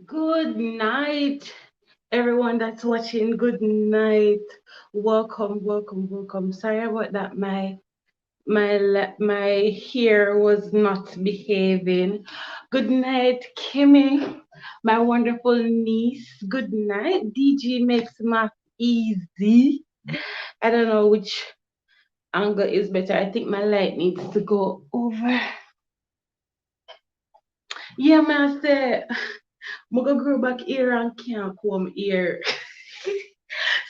Good night, everyone that's watching. Good night. Welcome, welcome, welcome. Sorry about that. My hair was not behaving. Good night, Kimmy, my wonderful niece. Good night. DG makes math easy. I don't know which angle is better. I think my light needs to go over. Yeah, man, I said, I'm gonna grow back here and can't come here.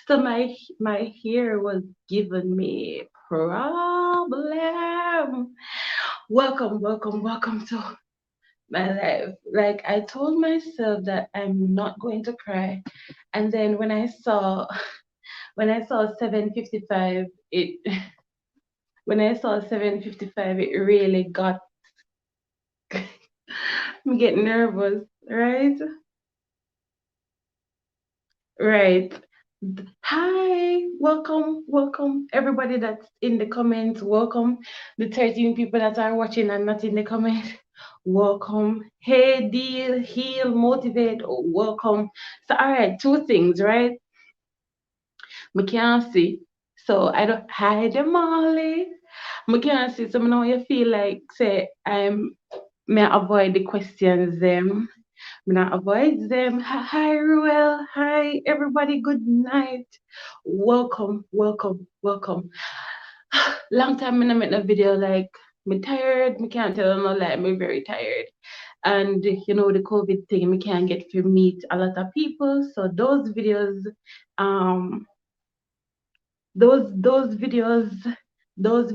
So my hair was giving me problem. Welcome, welcome, welcome to my life. Like I told myself that I'm not going to cry, and then when I saw 7:55, it when I saw 7:55, it really got me get nervous, right? Right. Hi, welcome, welcome, everybody that's in the comments. Welcome, the 13 people that are watching and not in the comment. Welcome. Hey, deal, heal, motivate. Welcome. So, all right, two things, right? We can't see. So, I don't hide them, Molly. We can't see. So, now you feel like, say, may I avoid the questions, them. Me not avoid them. Hi, Ruel. Hi, everybody. Good night. Welcome, welcome, welcome. Long time I not make a video. Like, me tired. Me can't tell no lie. Me very tired. And the COVID thing, me can't get to meet a lot of people. So um, those videos, no,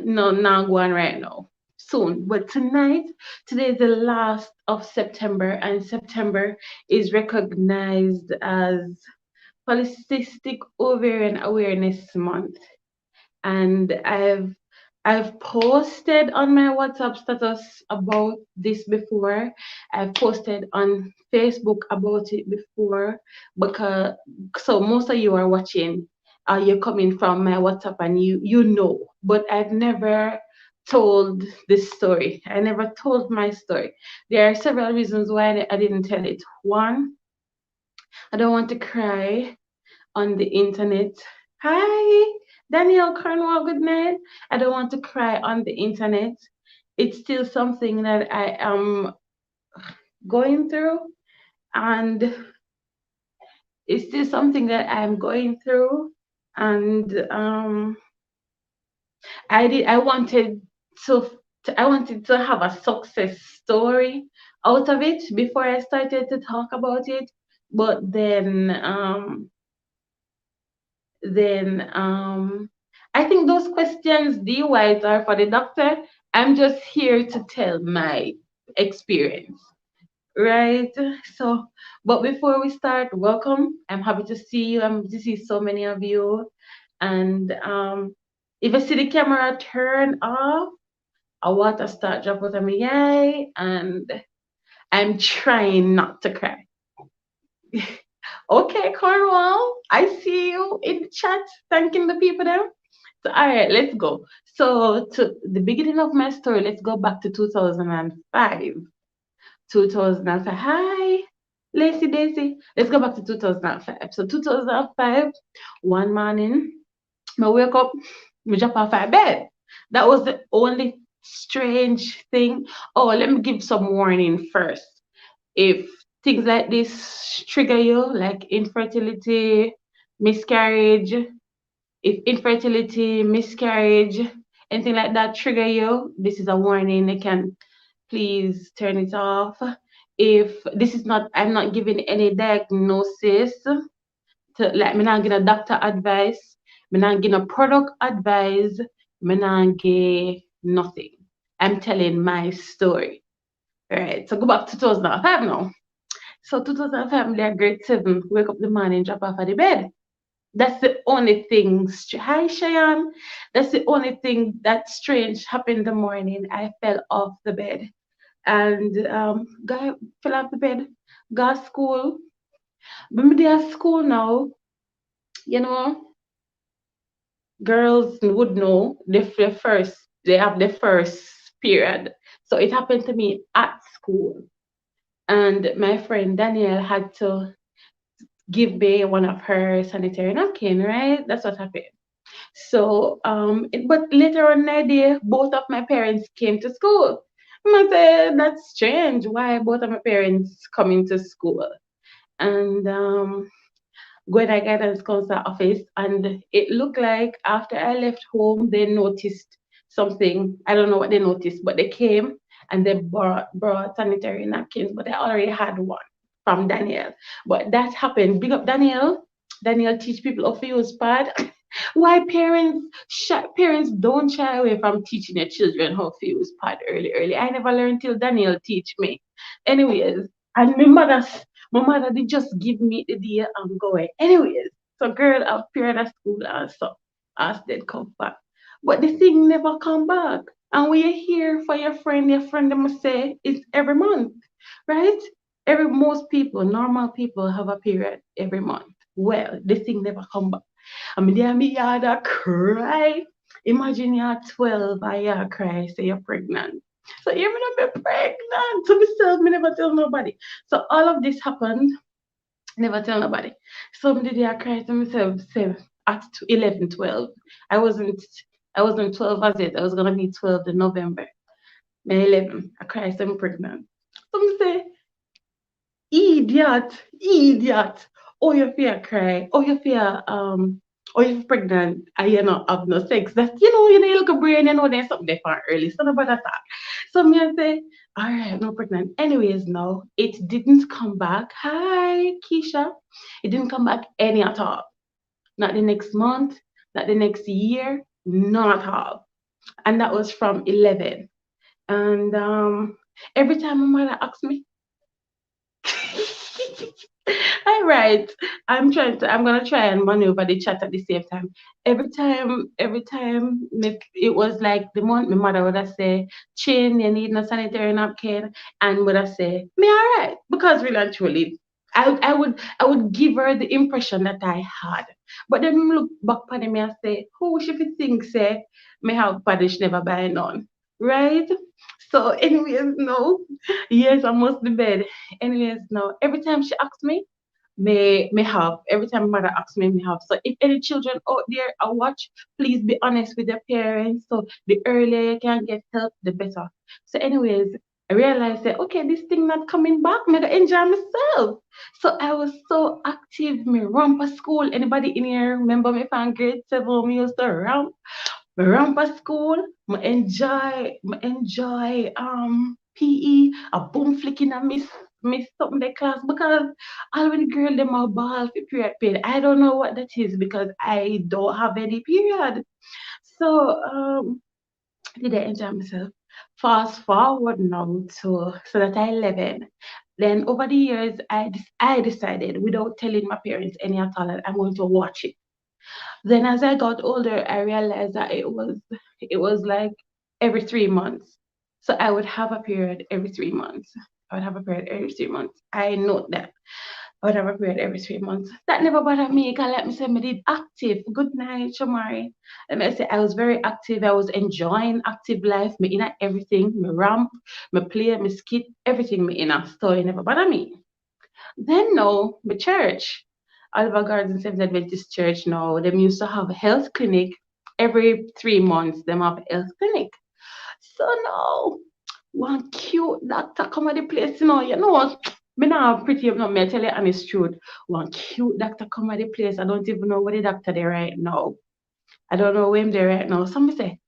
no, not going right now. Soon, but today is the last of September, and September is recognized as Polycystic Ovarian Awareness Month. And I've posted on my WhatsApp status about this before. I've posted on Facebook about it before, because so most of you are watching. You're coming from my WhatsApp, and you know, but I've never told this story. I never told my story. There are several reasons why I didn't tell it. One, I don't want to cry on the internet. Hi, Daniel Cornwall, good night. I don't want to cry on the internet. It's still something that I am going through, and it's still something that I'm going through. And I wanted to, I wanted to have a success story out of it before I started to talk about it. But then I think those questions, D White, are for the doctor. I'm just here to tell my experience, right? So, but before we start, welcome. I'm happy to see you. I'm happy to see so many of you. And if I see the camera turn off, I want to start drop out of my eye, and I'm trying not to cry. Okay, Cornwall, I see you in the chat, thanking the people there. So, all right, let's go. So, to the beginning of my story, let's go back to 2005. 2005. Hi, Lacey Daisy. Let's go back to 2005. So, 2005, one morning, I wake up, I jump off my bed. That was the only strange thing. Oh, let me give some warning first. If things like this trigger you, like infertility, miscarriage, if infertility, miscarriage, anything like that trigger you, this is a warning. You can please turn it off. If this is not, I'm not giving any diagnosis. Like, me not giving a doctor advice. Me not giving a product advice. Me not give nothing. I'm telling my story. Right. So go back to 2005 now. So 2005, they are grade 7. Wake up the morning, drop off of the bed. That's the only thing. Hi, Cheyenne. That's the only thing that strange happened in the morning. I fell off the bed, and guy fell off the bed. Got school. When they at school now, you know, girls would know the first. They have the first period. So it happened to me at school. And my friend Danielle had to give me one of her sanitary napkin, right? That's what happened. So, but later on that day, both of my parents came to school. I said, that's strange. Why both of my parents coming to school? And going to guidance counselor office, and it looked like after I left home, they noticed something. I don't know what they noticed, but they came and they brought sanitary napkins, but I already had one from Danielle. But that happened. Big up Danielle. Danielle teach people how to use pad. Why parents don't shy away from teaching their children how to use pad early. I never learned till Danielle teach me. Anyways, and my mother did just give me the day I'm going. Anyways, so girl appeared at school and stuff. Asked them come back. But the thing never come back. And when you hear for your friend them say it's every month, right? Most people, normal people have a period every month. Well, the thing never come back. I mean, there me yard a cry. Imagine you're 12 and you cry, say you're pregnant. So you not be pregnant. So myself, me never tell nobody. So all of this happened, never tell nobody. So me did I cry to myself, say at 11, 12. I wasn't I wasn't 12 as yet. I was gonna be 12 in November. May 11. I cry, so I'm pregnant. So me say, idiot, idiot. Oh, you fear cry. Oh, you pregnant and you not have no sex. That's you look a brain, there's something different early. So nobody that. So me I say, all right, no pregnant. Anyways, no, it didn't come back. Hi, Keisha. It didn't come back any at all. Not the next month, not the next year, not at all. And that was from 11. And every time my mother asks me, all right. I'm gonna try and maneuver the chat at the same time. Every time it was like the month my mother would have say, Chin, you need no sanitary napkin, and would have say, me all right. Because really and truly, I would give her the impression that I had. But then me look back on me and say, who should you think say me have punish never buy none? Right? So anyways, no. Yes, I must be bed. Anyways, no. Every time she asks me, may have. Every time mother asks me, may have. So if any children out there are watch, please be honest with their parents. So the earlier you can get help, the better. So anyways, I realized that okay, this thing not coming back. Me gonna enjoy myself. So I was so active. Me ramp at school. Anybody in here remember me from grade 7? Me used to ramp. Me ramp at school. Me enjoy PE. A boom flicking and miss something the class because all when girl them are ball for period pain. I don't know what that is because I don't have any period. So did I enjoy myself? Fast forward now to so that I 11. Then over the years, I decided without telling my parents any at all that I'm going to watch it. Then as I got older, I realized that it was like every 3 months. So I would have a period every 3 months. I would have a period every 3 months. I note that. I would have a period every 3 months. That never bothered me. Cause let me say, me did active. Good night, Shamari. Let me say, I was very active. I was enjoying active life. Me in everything. Me ramp, me play, me skit, everything me in. So it never bothered me. Then no, my church, Oliver Garden Seventh Adventist Church now, them used to have a health clinic every 3 months. Them have a health clinic. So now, one cute doctor come at the place, me now pretty no, me tell you honest truth. One cute doctor come at the place. I don't even know what the doctor there right now. I don't know where him there right now. Somebody say,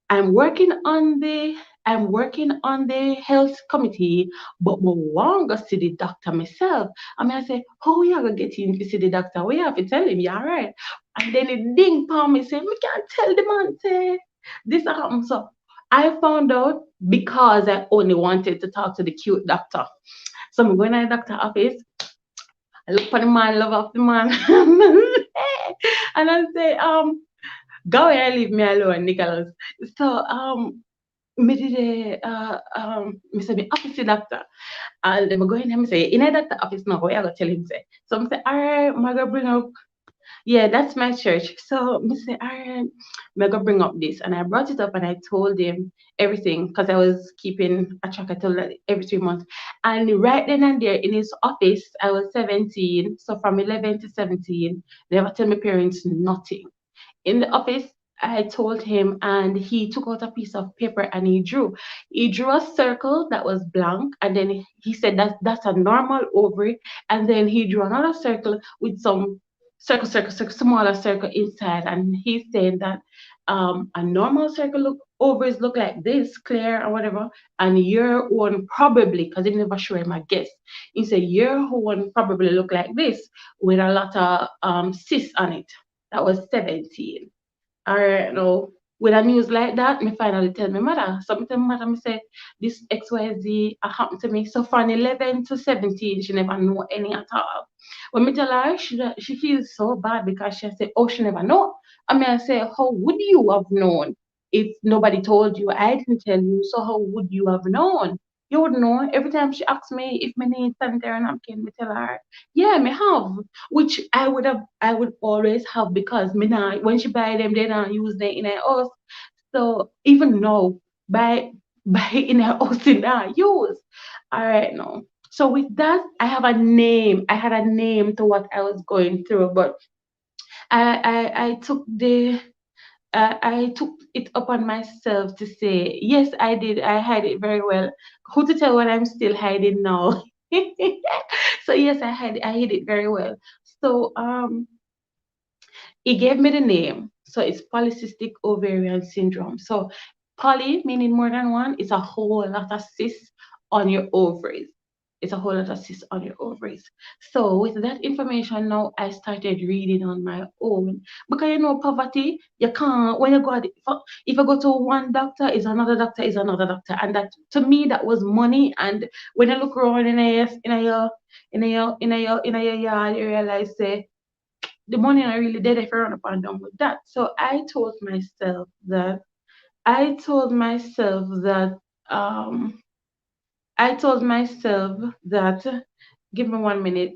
I'm working on the I'm working on the health committee, but I want to see the doctor myself. I mean, I say, how you gonna get in to see the doctor? We have to tell him, yeah, right. And then it ding upon me say, me can't tell the man say this happened. So I found out because I only wanted to talk to the cute doctor. So I'm going to the doctor office, I look for the man, love of the man, and I say, go ahead, leave me alone, Nicholas. So me did me say me office doctor. And them go in and me say, in a doctor office now, what I go tell him say. So I say, all right, I'm gonna bring up Yeah, that's my church. So I say, all right, I'm gonna bring up this, and I brought it up, and I told him everything because I was keeping a track. I told that every 3 months, and right then and there in his office, I was 17. So from 11 to 17, never tell my parents nothing. In the office, I told him, and he took out a piece of paper and he drew. He drew a circle that was blank, and then he said that that's a normal ovary. And then he drew another circle with some circle, smaller circle inside. And he said that a normal circle ovaries look like this, clear or whatever, and your one probably, because he never showed him a guess. He said your one probably look like this with a lot of cysts on it. That was 17. All right, no. With a news like that, me finally tell my mother. So me tell my mother, me say, this XYZ happened to me. So from 11 to 17, she never know any at all. When me tell her, she feels so bad because she say, oh, she never know. I mean, I say, how would you have known if nobody told you? I didn't tell you, so how would you have known? You would know. Every time she asks me if me need sanitary napkin, me tell her, yeah, me have, which I would always have because me not when she buy them, they don't use them in her house. So even now, buy buy in her house they not use. All right now. So with that, I have a name. I had a name to what I was going through, but I took the I took it upon myself to say, yes, I did. I hide it very well. Who to tell what I'm still hiding now? So yes, I hid it very well. So he gave me the name. So it's polycystic ovarian syndrome. So poly meaning more than one, it's a whole lot of cysts on your ovaries. It's a whole lot of cysts on your ovaries. So with that information now, I started reading on my own. Because you know, poverty, you can't when you go if you go to one doctor, is another doctor, is another doctor. And that to me that was money. And when I look around in a yard, you realize say the money I really did if I run up and down with that. So I told myself that um I told myself that give me 1 minute.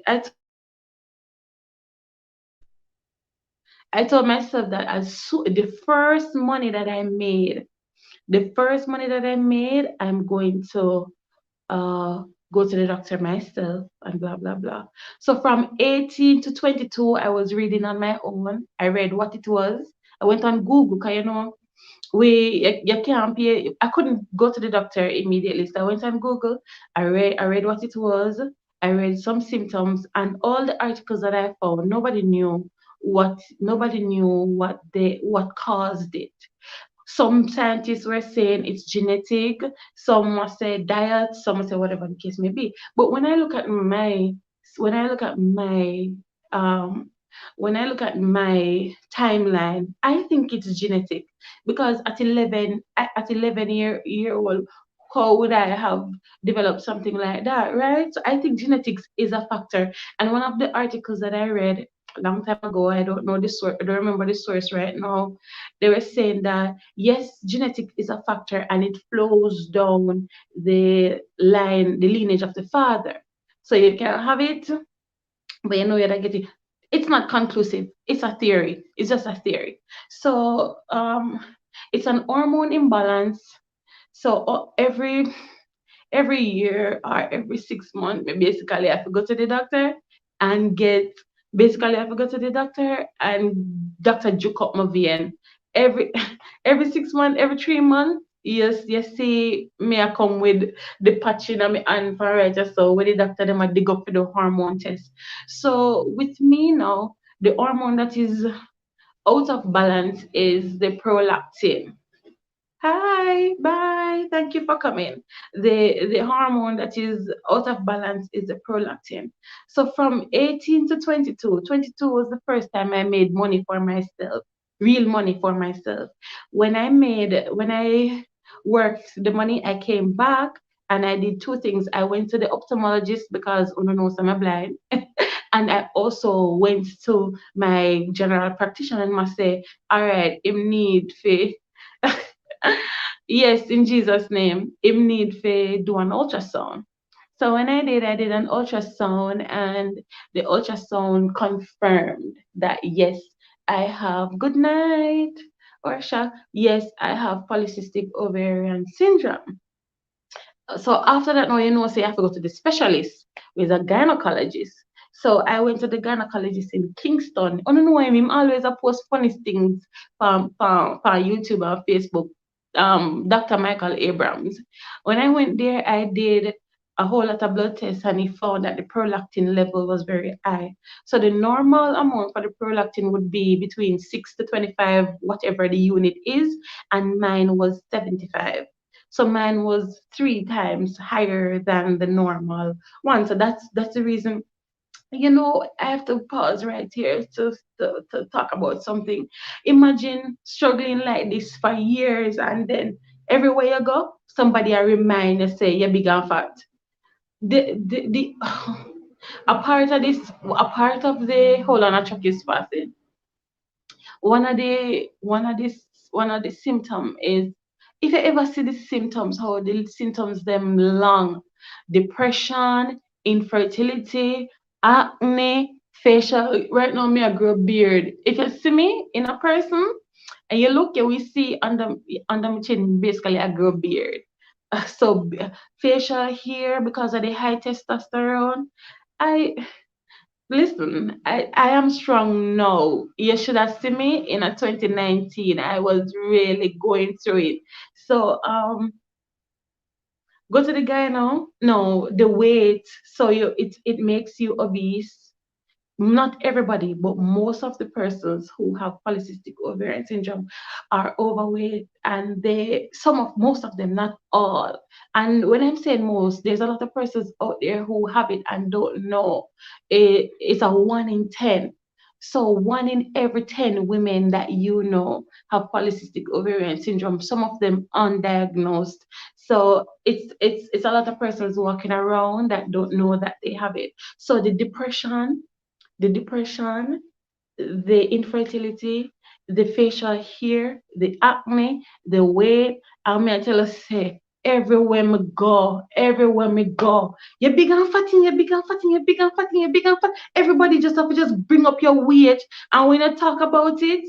I told myself that the first money that I made, I'm going to uh, go to the doctor myself and blah blah blah. So from 18 to 22, I was reading on my own. I read what it was. I went on Google, cause you know you can't pay. I couldn't go to the doctor immediately, so I went on Google. I read what it was. I read some symptoms and all the articles that I found. Nobody knew what caused it. Some scientists were saying it's genetic, some must say diet, some must say whatever the case may be. But when I look at my um when I look at my timeline, I think it's genetic because at 11 year old, how would I have developed something like that, right? So I think genetics is a factor. And one of the articles that I read a long time ago, I don't know the source, I don't remember the source right now. They were saying that yes, genetic is a factor and it flows down the lineage of the father. So you can have it, but you know you're not getting. It's not conclusive. It's a theory. It's just a theory. So it's an hormone imbalance. So every year or every 6 months, basically I have to go to the doctor and get basically I have to go to the doctor and doctor juke up my vein. Every every 6 months, every 3 months, yes, you see me I come with the patching on my hand for right so when the doctor them a dig up for the hormone test. So with me now, the hormone that is out of balance is the prolactin. Hi, bye. Thank you for coming. The hormone that is out of balance is the prolactin. So from 18 to 22, 22 was the first time I made money for myself, real money for myself. When I worked the money, I came back and I did two things. I went to the ophthalmologist because oh no, no, I'm blind. And I also went to my general practitioner and must say, all right, him need fee. Yes, in Jesus' name, him need to do an ultrasound. So when I did an ultrasound, and the ultrasound confirmed that yes, I have good night, Orsha. Yes, I have polycystic ovarian syndrome. So after that, now you know, say I have to go to the specialist, with a gynecologist. So I went to the gynecologist in Kingston. I don't know him. Him always a post funny things from YouTube and Facebook. Dr. Michael Abrams. When I went there, I did a whole lot of blood tests, and he found that the prolactin level was very high. So the normal amount for the prolactin would be between 6 to 25, whatever the unit is, and mine was 75. So mine was 3 times higher than the normal one. So that's the reason. I have to pause right here to talk about something. Imagine struggling like this for years, and then everywhere you go, somebody a remind you say you're big and fat. The a part of this, a part of the hold on, a truck is passing. One of the symptom is, if you ever see the symptoms, how the symptoms them long: depression, infertility, acne, facial. Right now me I grow beard. If you see me in a person and you look, you will see under my chin, basically I grow beard. So facial hair, because of the high testosterone. I Listen, I am strong now. You should have seen me in a 2019. I was really going through it. So go to the guy now. No, the weight. So it makes you obese. Not everybody, but most of the persons who have polycystic ovarian syndrome are overweight, and most of them, not all. And when I'm saying most, there's a lot of persons out there who have it and don't know. It's a 1 in 10. So 1 in every 10 women that you know have polycystic ovarian syndrome. Some of them undiagnosed. So it's a lot of persons walking around that don't know that they have it. So the depression, the infertility, the facial hair, the acne, the weight. I'm going to tell us, say, everywhere me go, you're big and fatty, you're big and fatty, you're big and fatty, you're big and fat. Everybody just have to just bring up your weight. And when I talk about it,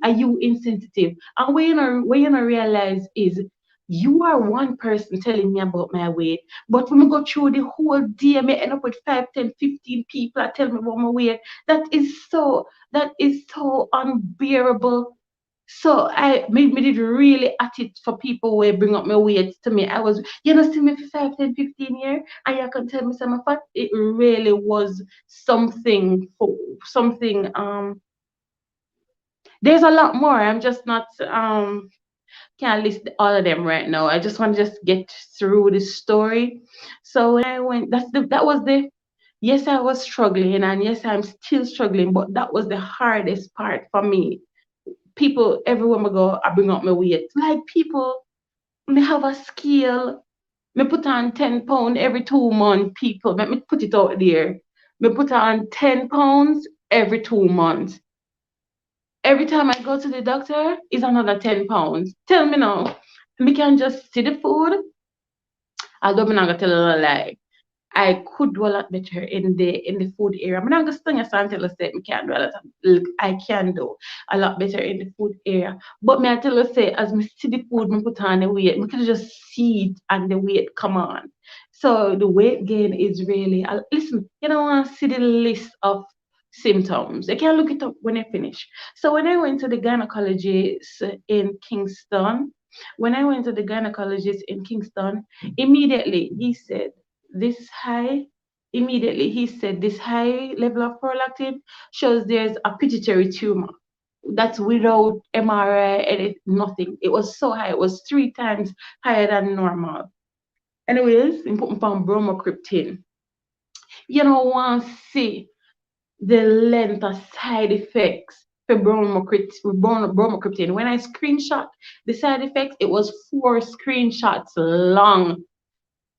are you insensitive? And what you know realize is, you are one person telling me about my weight, but when we go through the whole day, I may end up with 5, 10, 15 people that tell me about my weight. That is so unbearable. So me did really at it for people who bring up my weight to me. I was, see me for 5, 10, 15 years, and you can tell me some fat. It really was something. There's a lot more. I'm just not can't list all of them right now. I just want to just get through the story. So when I went, that was the yes, I was struggling, and yes, I'm still struggling, but that was the hardest part for me. People everywhere I go, I bring up my weight. Like, people may have a scale, me put on 10 pounds every 2 months. People, let me put it out there. Me put on 10 pounds every 2 months. Every time I go to the doctor, it's another 10 pounds. Tell me now, me can just see the food. Although I'm not gonna tell a lie, I could do a lot better in the food area. I'm not gonna stand here and tell us that I can do a lot better in the food area. But me I tell us say, as me see the food, me put on the weight, me can just see it and the weight come on. So the weight gain is really, listen. You don't want to see the list of symptoms. You can look it up when you finish. So when I went to the gynecologist in Kingston, when I went to the gynecologist in Kingston, immediately he said, this high, immediately he said, this high level of prolactin shows there's a pituitary tumor. That's without MRI and nothing. It was so high. It was 3 times higher than normal. Anyways, he put me on bromocriptine. You don't want to see the length of side effects for bromocriptine. When I screenshot the side effects, it was 4 screenshots long.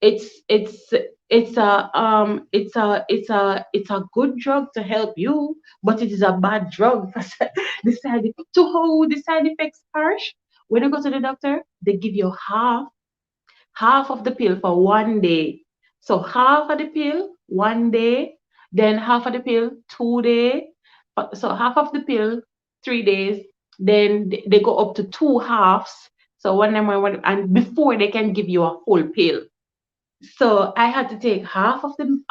It's a good drug to help you, but it is a bad drug for the side effect. To how the side effects harsh. When you go to the doctor, they give you half of the pill for one day. So half of the pill 1 day, then half of the pill 2 day. So half of the pill 3 days, then they go up to two halves. So one, and before they can give you a full pill. So I had to take half of the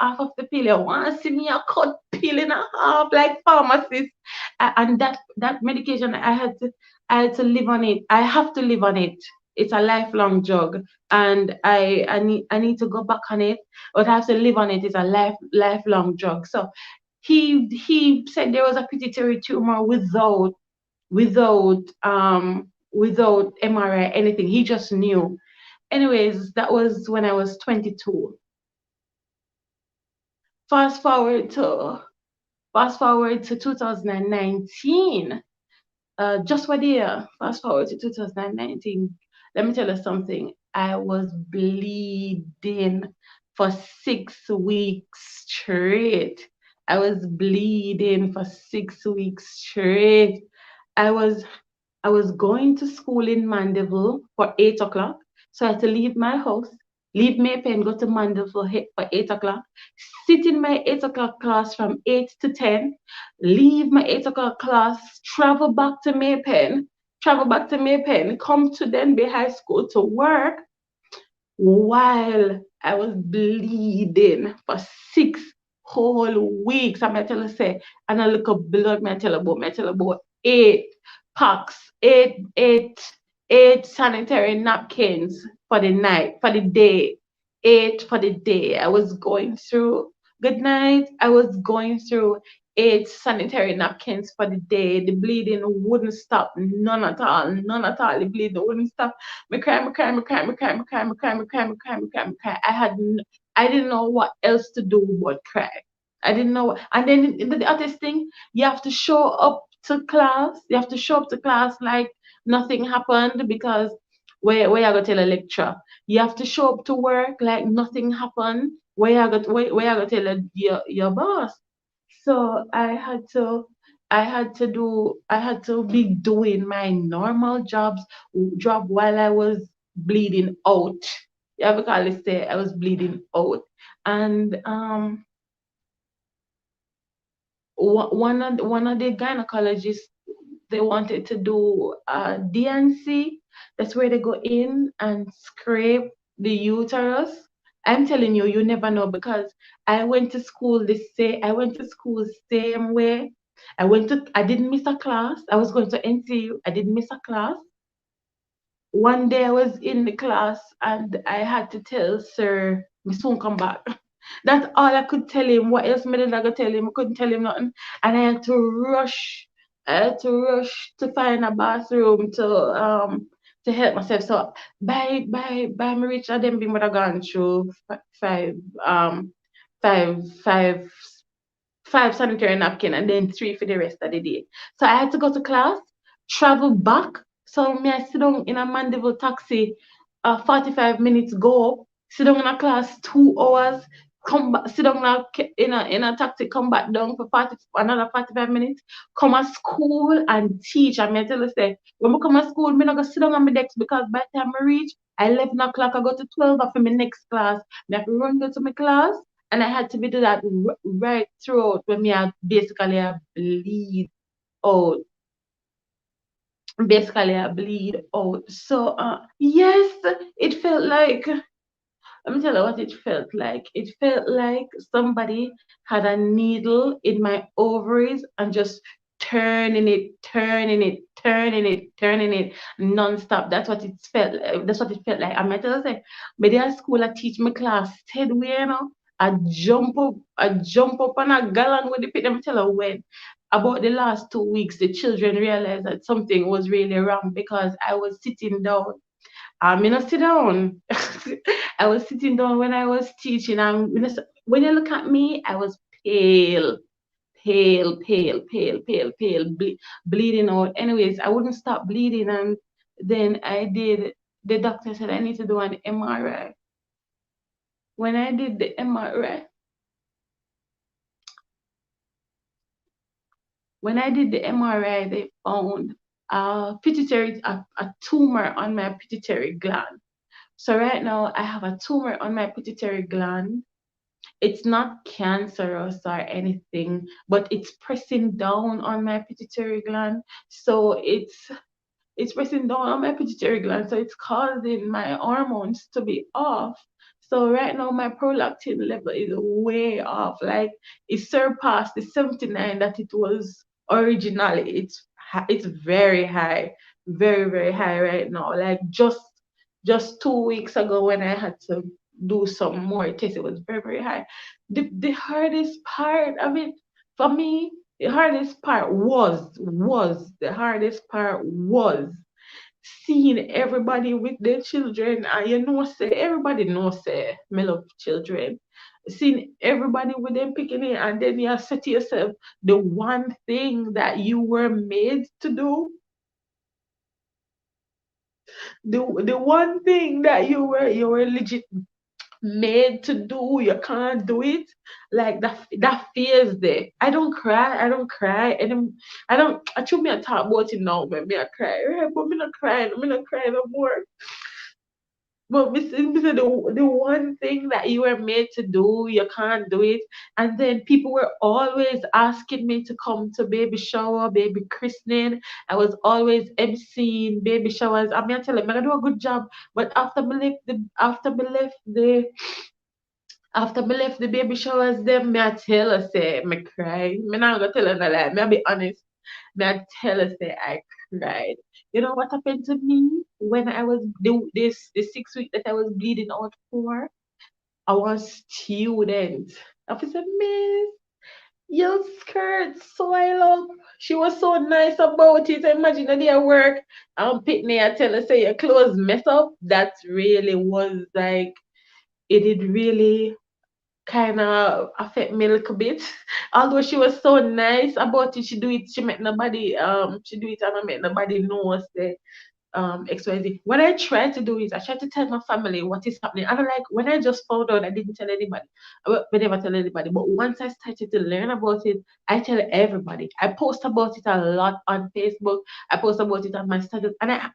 pill. You want to see me a cut pill in a half like pharmacist, and that medication I had to live on it. I have to live on it. It's a lifelong drug, and I need to go back on it, but I have to live on it. It's a lifelong drug. So he said there was a pituitary tumor without MRI anything. He just knew. Anyways, that was when I was 22. Fast forward to fast forward to 2019. Just one year. Fast forward to 2019. Let me tell you something. I was bleeding for 6 weeks straight. I was bleeding for 6 weeks straight. I was I was going to school in Mandeville for 8 o'clock. So I had to leave my house, leave Maypen, go to Mandeville for 8 o'clock, sit in my 8 o'clock class from 8 to 10, leave my 8 o'clock class, travel back to Maypen, come to Denby High School to work while I was bleeding for 6 whole weeks. I'm tell you say, and I look up blood, me tell you about 8 packs, eight sanitary napkins for the night, for the day, 8 for the day. I was going through. Good night. I was going through 8 sanitary napkins for the day. The bleeding wouldn't stop, none at all, none at all. The bleeding wouldn't stop. Me cry, me cry, me cry, me cry, me cry, me cry, me cry, me cry, me cry, me cry. I didn't know what else to do but cry. I didn't know. And then the other thing, you have to show up to class. You have to show up to class like nothing happened because where I go tell a lecture. You have to show up to work like nothing happened. Where I go tell your boss. So I had to be doing my normal job while I was bleeding out. Yeah, because I say I was bleeding out. And one of the gynecologists, they wanted to do DNC. That's where they go in and scrape the uterus. I'm telling you, you never know because I went to school same way. I didn't miss a class. I was going to NCU. I didn't miss a class. One day I was in the class and I had to tell sir, me soon come back. That's all I could tell him. What else me did I go tell him? I couldn't tell him nothing. And I had to rush to find a bathroom to help myself. So by me reach them being what I gone through um five five five sanitary napkin and then three for the rest of the day. So I had to go to class, travel back. So me I sit down in a Mandeville taxi, 45 minutes go, sit down in a class 2 hours, come back, sit down in a taxi, come back down for another 45 minutes, come to school and teach. And me I tell you say, when I come to school, me not go sit down on my desk because by the time I reach 11 o'clock, I go to 12 for my next class. Me have to run go to my class and I had to be do that right throughout when me I basically I bleed out. Basically, I bleed out. So, yes, it felt like, let me tell you what it felt like. It felt like somebody had a needle in my ovaries and just turning it, turning it, turning it, turning it non-stop. That's what it felt like. That's what it felt like. I might tell you, say, but at school, I teach my class steady way, I jump up on a gallon with the pit. Let me tell you when. About the last 2 weeks, the children realized that something was really wrong because I was sitting down. I'm in a sit down. I was sitting down when I was teaching. When you look at me, I was pale, pale, pale, pale, pale, pale, bleeding out. Anyways, I wouldn't stop bleeding, and then I did. The doctor said I need to do an MRI. When I did the MRI, they found a tumor on my pituitary gland. So right now I have a tumor on my pituitary gland. It's not cancerous or anything, but it's pressing down on my pituitary gland. So it's pressing down on my pituitary gland, so it's causing my hormones to be off. So right now my prolactin level is way off. Like it surpassed the 79 that it was originally. It's very high, very very high right now. Like just 2 weeks ago when I had to do some more tests, it was very very high. The hardest part of it for me, the hardest part was seeing everybody with their children. And say everybody knows say me love children. Seeing everybody with them picking it, and then you say to yourself, the one thing that you were made to do, the one thing that you were legit made to do, you can't do it. Like that fears there. I don't cry, and I told me I talk about it now, but me I cry, right? But me not crying no more. But me say the one thing that you were made to do, you can't do it. And then people were always asking me to come to baby shower, baby christening. I was always emceeing baby showers. I mean, I tell them I do a good job. But after me left the baby showers, them me I tell her say me cry. Me not gonna tell her no lie. Me I be honest. Me I tell her say I cried. You know what happened to me when I was the 6 week that I was bleeding out for? I was student. I said, Miss, your skirt so I love. She was so nice about it. Imagine the day I work. Pitney, I tell her say your clothes mess up. That really was like it did really kind of affect me a little bit. Although she was so nice about it, she make nobody she do it and I make nobody know say XYZ. What I try to do is I try to tell my family what is happening. And like when I just found out, I didn't tell anybody. I never tell anybody. But once I started to learn about it, I tell everybody. I post about it a lot on Facebook. I post about it on my status, and I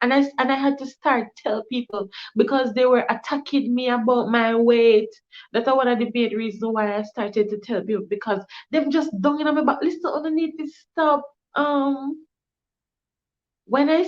had to start tell people because they were attacking me about my weight. That's one of the main reasons why I started to tell people because them just don't know me. But listen, underneath this stuff. When I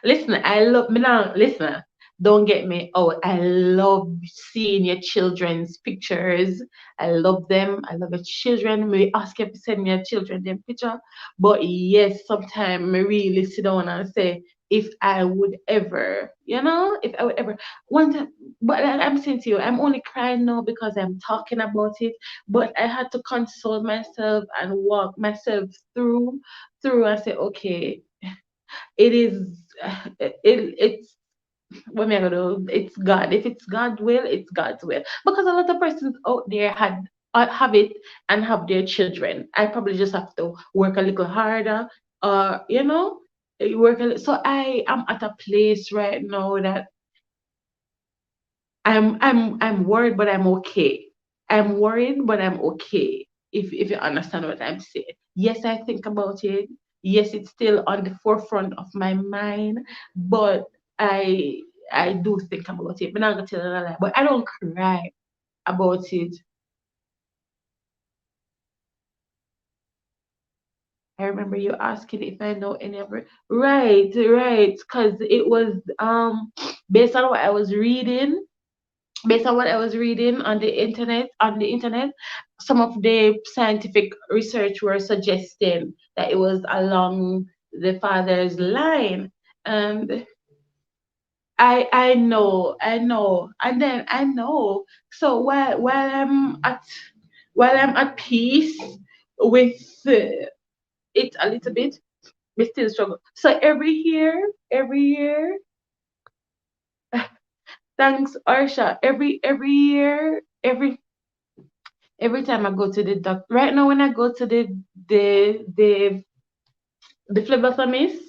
listen, I love me now. Listen, don't get me. Oh, I love seeing your children's pictures. I love them. I love your children. We ask you to send me your children them picture. But yes, sometimes me really sit down and say, if I would ever, if I would ever want to. But like I'm saying to you, I'm only crying now because I'm talking about it. But I had to console myself and walk myself through and say, okay, it is it's what am I gonna do? It's God. If it's God's will, it's God's will. Because a lot of persons out there have it and have their children. I probably just have to work a little harder, work a little. So I am at a place right now that I'm worried, but I'm okay. I'm worried, but I'm okay. If you understand what I'm saying. Yes, I think about it. Yes, it's still on the forefront of my mind, but I I do think about it. But I'm not gonna tell you a lie. But I don't cry about it. I remember you asking if I know any of it. Right, right. Because it was based on what I was reading on the internet, some of the scientific research were suggesting that it was along the father's line. And I know, and then I know. So while I'm at peace with it a little bit, we still struggle. So every year, thanks Arsha. Every year, every time I go to the doctor, right now when I go to the the the phlebotomist,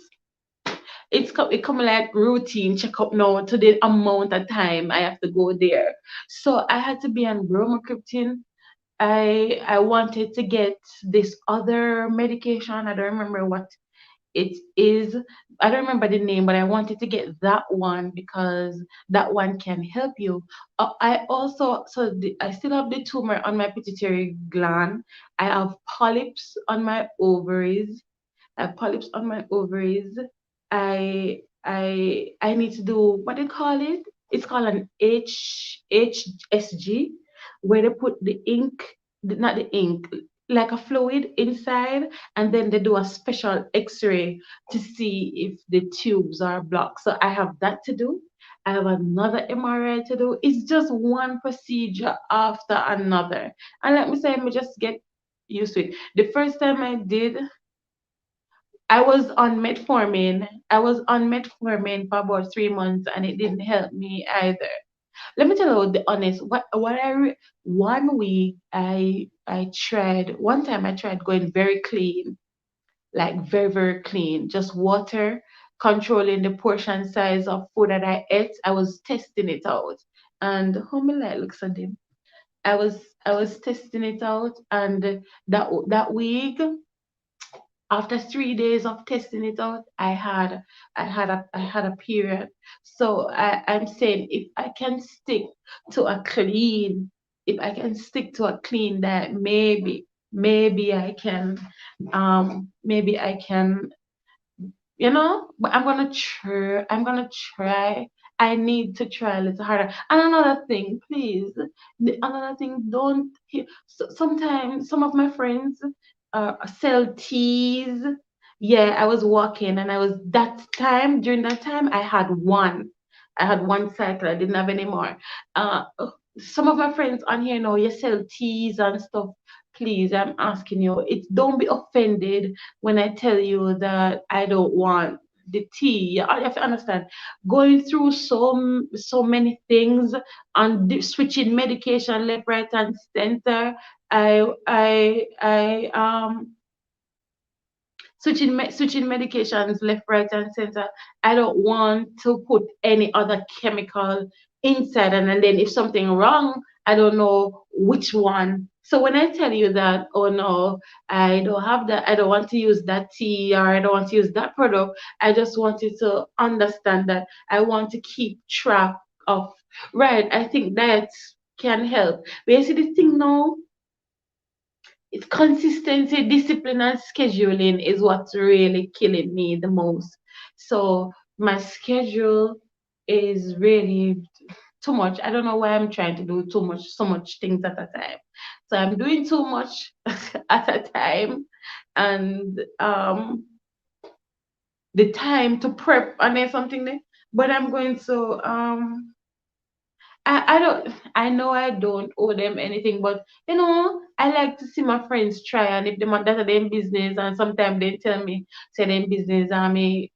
it come like routine checkup now to the amount of time I have to go there. So I had to be on bromocriptine. I wanted to get this other medication. I don't remember what It is, I don't remember the name, but I wanted to get that one because that one can help you. I also, I still have the tumor on my pituitary gland. I have polyps on my ovaries. I have polyps on my ovaries. I need to do what they call it. It's called an HSG, where they put the ink, not the ink, like a fluid inside, and then they do a special X-ray to see if the tubes are blocked. So I have that to do. I have another MRI to do. It's just one procedure after another. And let me say, let me just get used to it. The first time I did, I was on metformin. I was on metformin for about 3 months, and it didn't help me either. Let me tell you the honest. One week I tried. One time I tried going very clean, like very clean, just water, controlling the portion size of food that I ate. I was testing it out, and how me like looks at them. I was testing it out, and that week, after 3 days of testing it out, I had a period. So I'm saying, if I can stick to a clean diet, maybe I can, but I'm gonna try. I need to try a little harder. And another thing, please, another thing, don't sometimes some of my friends sell teas. Yeah, I was walking, and during that time I had one cycle. I didn't have any more. uh some of my friends on here know you sell teas and stuff. Please, I'm asking you, don't be offended when I tell you that I don't want the tea. You have to understand, going through so many things and switching medication left, right, and center. I switching medications left, right, and center. I don't want to put any other chemical inside, and then if something wrong, I don't know which one. So when I tell you that, oh no, I don't have that, I don't want to use that tea, or I don't want to use that product, I just want you to understand that I want to keep track of. Right, I think that can help. But you see the thing now, it's consistency, discipline, and scheduling is what's really killing me the most. So my schedule is really too much. I don't know why I'm trying to do so much things at a time. So I'm doing too much at a time, and the time to prep and then something there. But I'm going to I don't, I know I don't owe them anything, but I like to see my friends try, and if them that are them business, and sometimes they tell me say them business, and me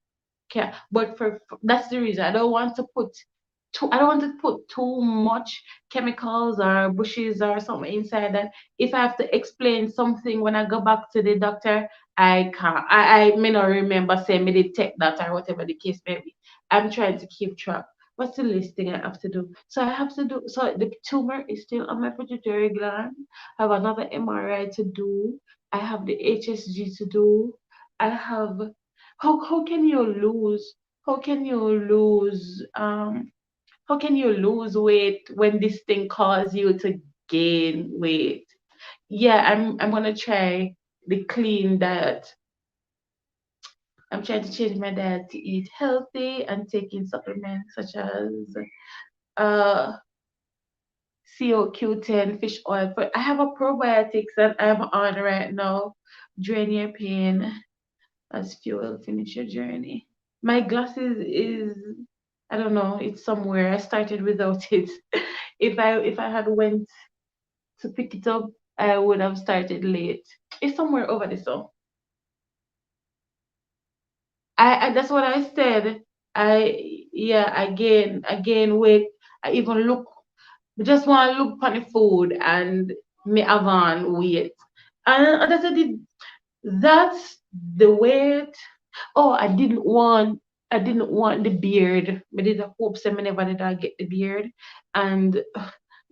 care. But that's the reason I don't want to put too much chemicals or bushes or something inside that. If I have to explain something when I go back to the doctor, I can't. I may not remember saying me did take that or whatever the case may be. I'm trying to keep track. What's the least thing I have to do? So I have to do. So the tumor is still on my pituitary gland. I have another MRI to do. I have the HSG to do. I have. How can you lose? How can you lose? How can you lose weight when this thing causes you to gain weight? Yeah, I'm gonna try the clean diet. I'm trying to change my diet to eat healthy and taking supplements such as uh CoQ10 fish oil. But I have a probiotics that I'm on right now. Drain your pain as fuel. Finish your journey. My glasses is, I don't know. It's somewhere. I started without it. If I had went to pick it up, I would have started late. It's somewhere over there. So I that's what I said. Yeah, I gain weight. I even look, just want to look on the food, and me have on weight. And that's it. That's the weight. Oh, I didn't want the beard. I did hope so. I never did I get the beard, and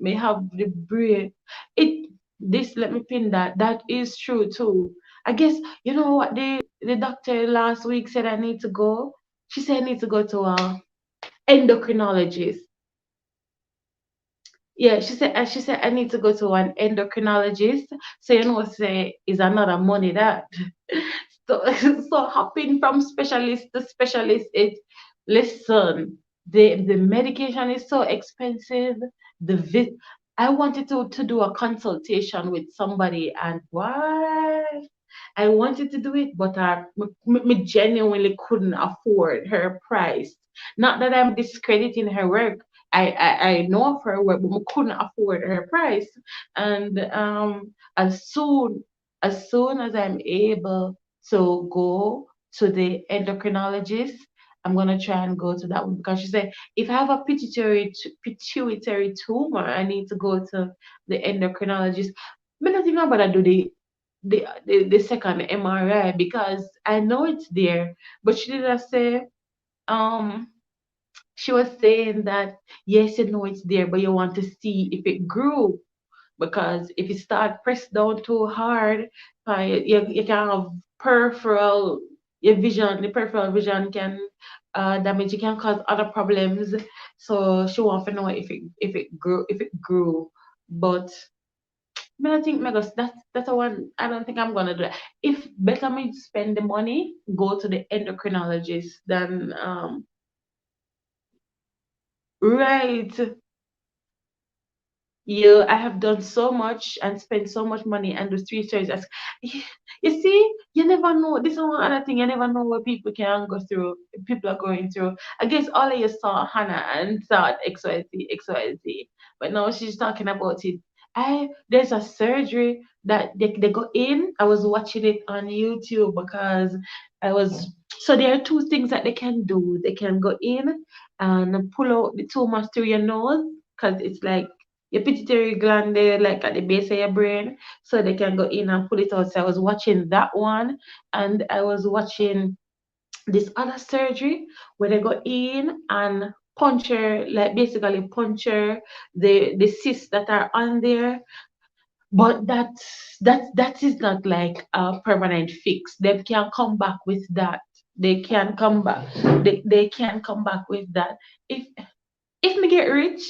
may have the braid. It this Let me pin that. That is true too. I guess you know what the doctor last week said I need to go. She said I need to go to a endocrinologist. Yeah, she said I need to go to an endocrinologist. So you know, say is another money that. So so hopping from specialist to specialist, it listen, the medication is so expensive. The I wanted to do a consultation with somebody, and why I wanted to do it, but me genuinely couldn't afford her price. Not that I'm discrediting her work. I know of her work, but we couldn't afford her price. And as soon as I'm able to go to the endocrinologist, I'm gonna try and go to that one because she said if I have a pituitary tumor, I need to go to the endocrinologist. But nothing about I do the second MRI because I know it's there. But she didn't say um she was saying that yes, you know it's there, but you want to see if it grew because if you start press down too hard, you can have peripheral your vision. The peripheral vision can damage. It can cause other problems. So she wants to know if it grew, but. I think Megos, that's a one. I don't think I'm gonna do that. If better me spend the money, go to the endocrinologist than right. Yeah, I have done so much and spent so much money and those three stories. You see, you never know. This is one other thing. You never know what people can go through. People are going through. I guess all of you saw Hannah and thought XYZ, XYZ. But now she's talking about it. There's a surgery that they go in. I was watching it on YouTube because I was so there are two things that they can do. They can go in and pull out the tumor through your nose because it's like your pituitary gland there, like at the base of your brain, so they can go in and pull it out. So I was watching that one, and I was watching this other surgery where they go in and puncture, like basically puncture the cysts that are on there. But that is not like a permanent fix. They can come back with that. They can come back. They can come back with that. If if me get rich,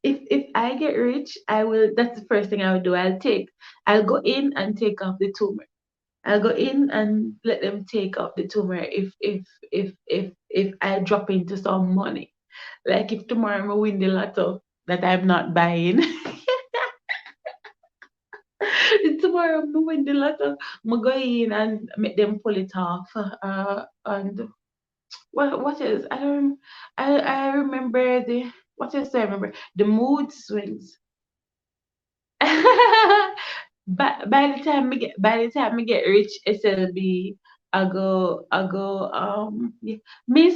if I get rich, I will. That's the first thing I will do. I'll go in and take off the tumor. I'll go in and let them take off the tumor if I drop into some money. Like if tomorrow I win the lotto that I'm not buying. If tomorrow I win the lotto, I'm go in and make them pull it off. And what is I don't I remember the what else do I remember? The mood swings. By the time we get rich, SLB, yeah. Miss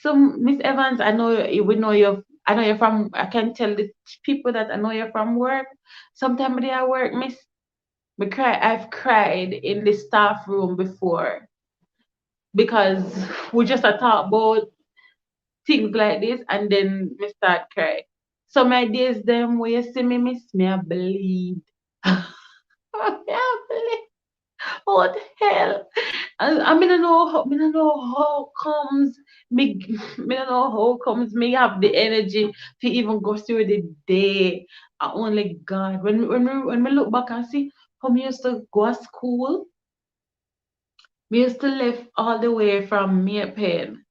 Miss Evans, I know you're from I can tell the people that I know you're from work. Sometime they at work, Miss I've cried in the staff room before because we just a talk about things like this and then me start cry. So my days them where you see me miss me I bleed. What the hell? I mean, I don't know how comes me, me don't know how comes me have the energy to even go through the day. Only God. When we look back and see how me used to go to school, we used to live all the way from Maypen.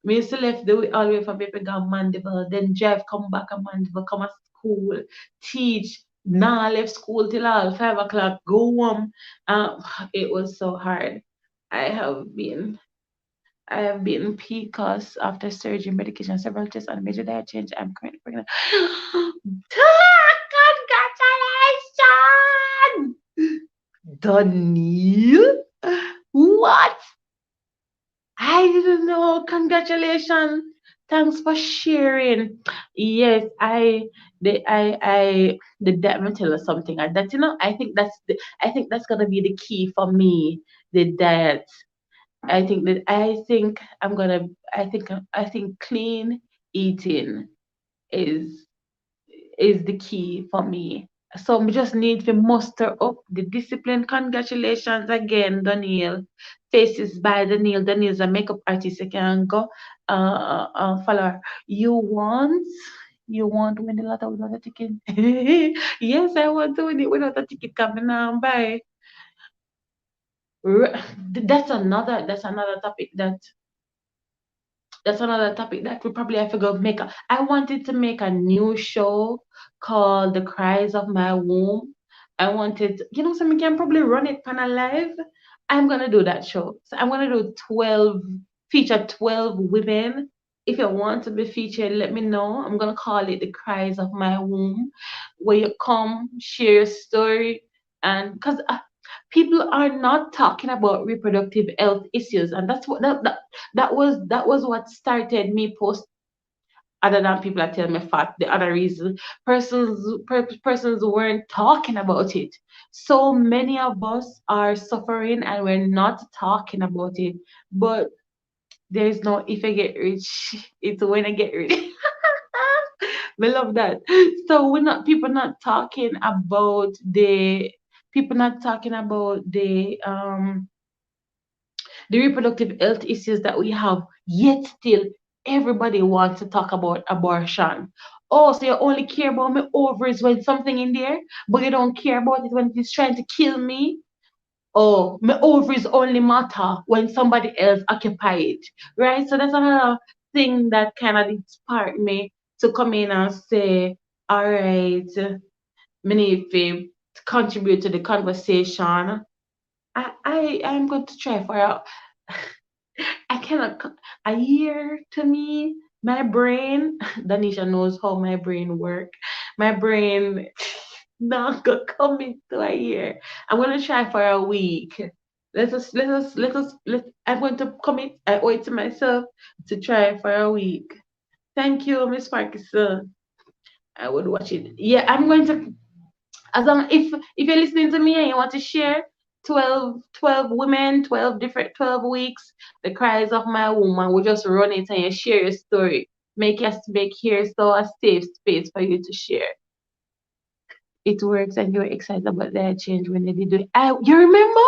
We used to left all the way from Pepe go Mandeville, then drive come back and Mandeville, come to school, teach, now left school till all 5 o'clock, go home. Um, it was so hard. I have been I have been PCOS after surgery, medication, several tests, and major diet change. I'm currently pregnant. Congratulations! Daniel? What? I didn't know. Congratulations. Thanks for sharing. Yes, let me tell you something. That I think that's gonna be the key for me. The diet. I think I'm gonna. I think clean eating is is the key for me. So we just need to muster up the discipline. Congratulations again, Daniel. Faces by Daniel. Daniel's a makeup artist. You can go follow her. You want win a lot without a ticket? Yes, I want to win it without a ticket coming on by. That's another topic that we probably have to go make. I wanted to make a new show called The Cries of My Womb. I wanted, so we can probably run it pan a live. I'm gonna do that show. So I'm gonna do feature 12 women. If you want to be featured, let me know. I'm gonna call it The Cries of My Womb, where you come, share your story, and because people are not talking about reproductive health issues, and that's what that was what started me post. Other than people are telling me fact, the other reason persons weren't talking about it. So many of us are suffering and we're not talking about it. But there's no if I get rich, it's when I get rich. We love that. So we're not people not talking about the people not talking about the reproductive health issues that we have, yet still everybody wants to talk about abortion. Oh, so you only care about my ovaries when something in there, but you don't care about it when it's trying to kill me? Oh, my ovaries only matter when somebody else occupy it, right? So that's another thing that kind of inspired me to come in and say, all right, me need to contribute to the conversation. I'm going to try for I cannot. A year to me, my brain. Danisha knows how my brain work. My brain not gonna come into a year. I'm gonna try for a week. I'm going to commit. I owe it to myself to try for a week. Thank you, Miss Parkinson. I would watch it. Yeah, I'm going to. As long if you're listening to me and you want to share 12 women, 12 weeks, the cries of my woman, we just run it and you share your story. Make here so a safe space for you to share. It works and you're excited about that change when they did it. You remember